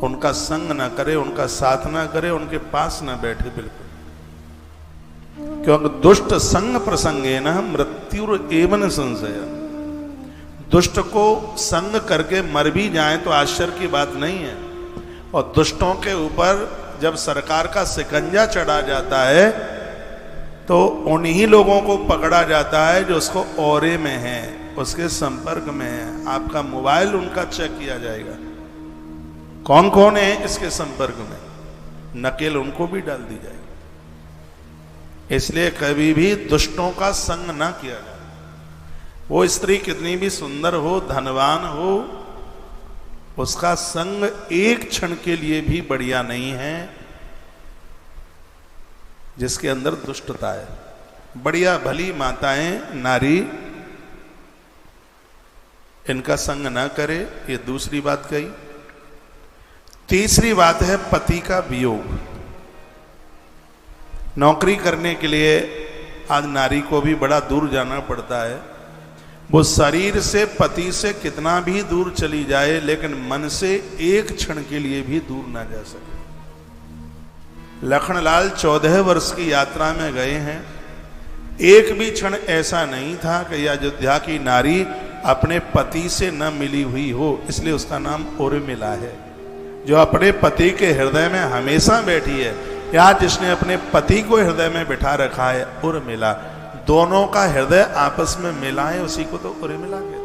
उनका संग ना करे, उनका साथ ना करे, उनके पास ना बैठे बिल्कुल। क्योंकि दुष्ट संग प्रसंगे न मृत्यु एवं संशय। दुष्ट को संग करके मर भी जाए तो आश्चर्य की बात नहीं है। और दुष्टों के ऊपर जब सरकार का शिकंजा चढ़ा जाता है तो उन्हीं लोगों को पकड़ा जाता है जो उसको औरे में है, उसके संपर्क में है। आपका मोबाइल उनका चेक किया जाएगा, कौन कौन है इसके संपर्क में, नकेल उनको भी डाल दी जाएगी। इसलिए कभी भी दुष्टों का संग ना किया जाए। वो स्त्री कितनी भी सुंदर हो, धनवान हो, उसका संग एक क्षण के लिए भी बढ़िया नहीं है जिसके अंदर दुष्टता है। बढ़िया भली माताएं, नारी, इनका संग ना करे, ये दूसरी बात कही। तीसरी बात है पति का वियोग। नौकरी करने के लिए आज नारी को भी बड़ा दूर जाना पड़ता है। वो शरीर से, पति से कितना भी दूर चली जाए, लेकिन मन से एक क्षण के लिए भी दूर ना जा सके। लखनलाल 14 वर्ष की यात्रा में गए हैं, एक भी क्षण ऐसा नहीं था कि यह अयोध्या की नारी अपने पति से न मिली हुई हो। इसलिए उसका नाम उर्मिला है, जो अपने पति के हृदय में हमेशा बैठी है। या जिसने अपने पति को हृदय में बिठा रखा है, उर्मिला। दोनों का हृदय आपस में मिला है, उसी को तो उर्मिला कहते हैं।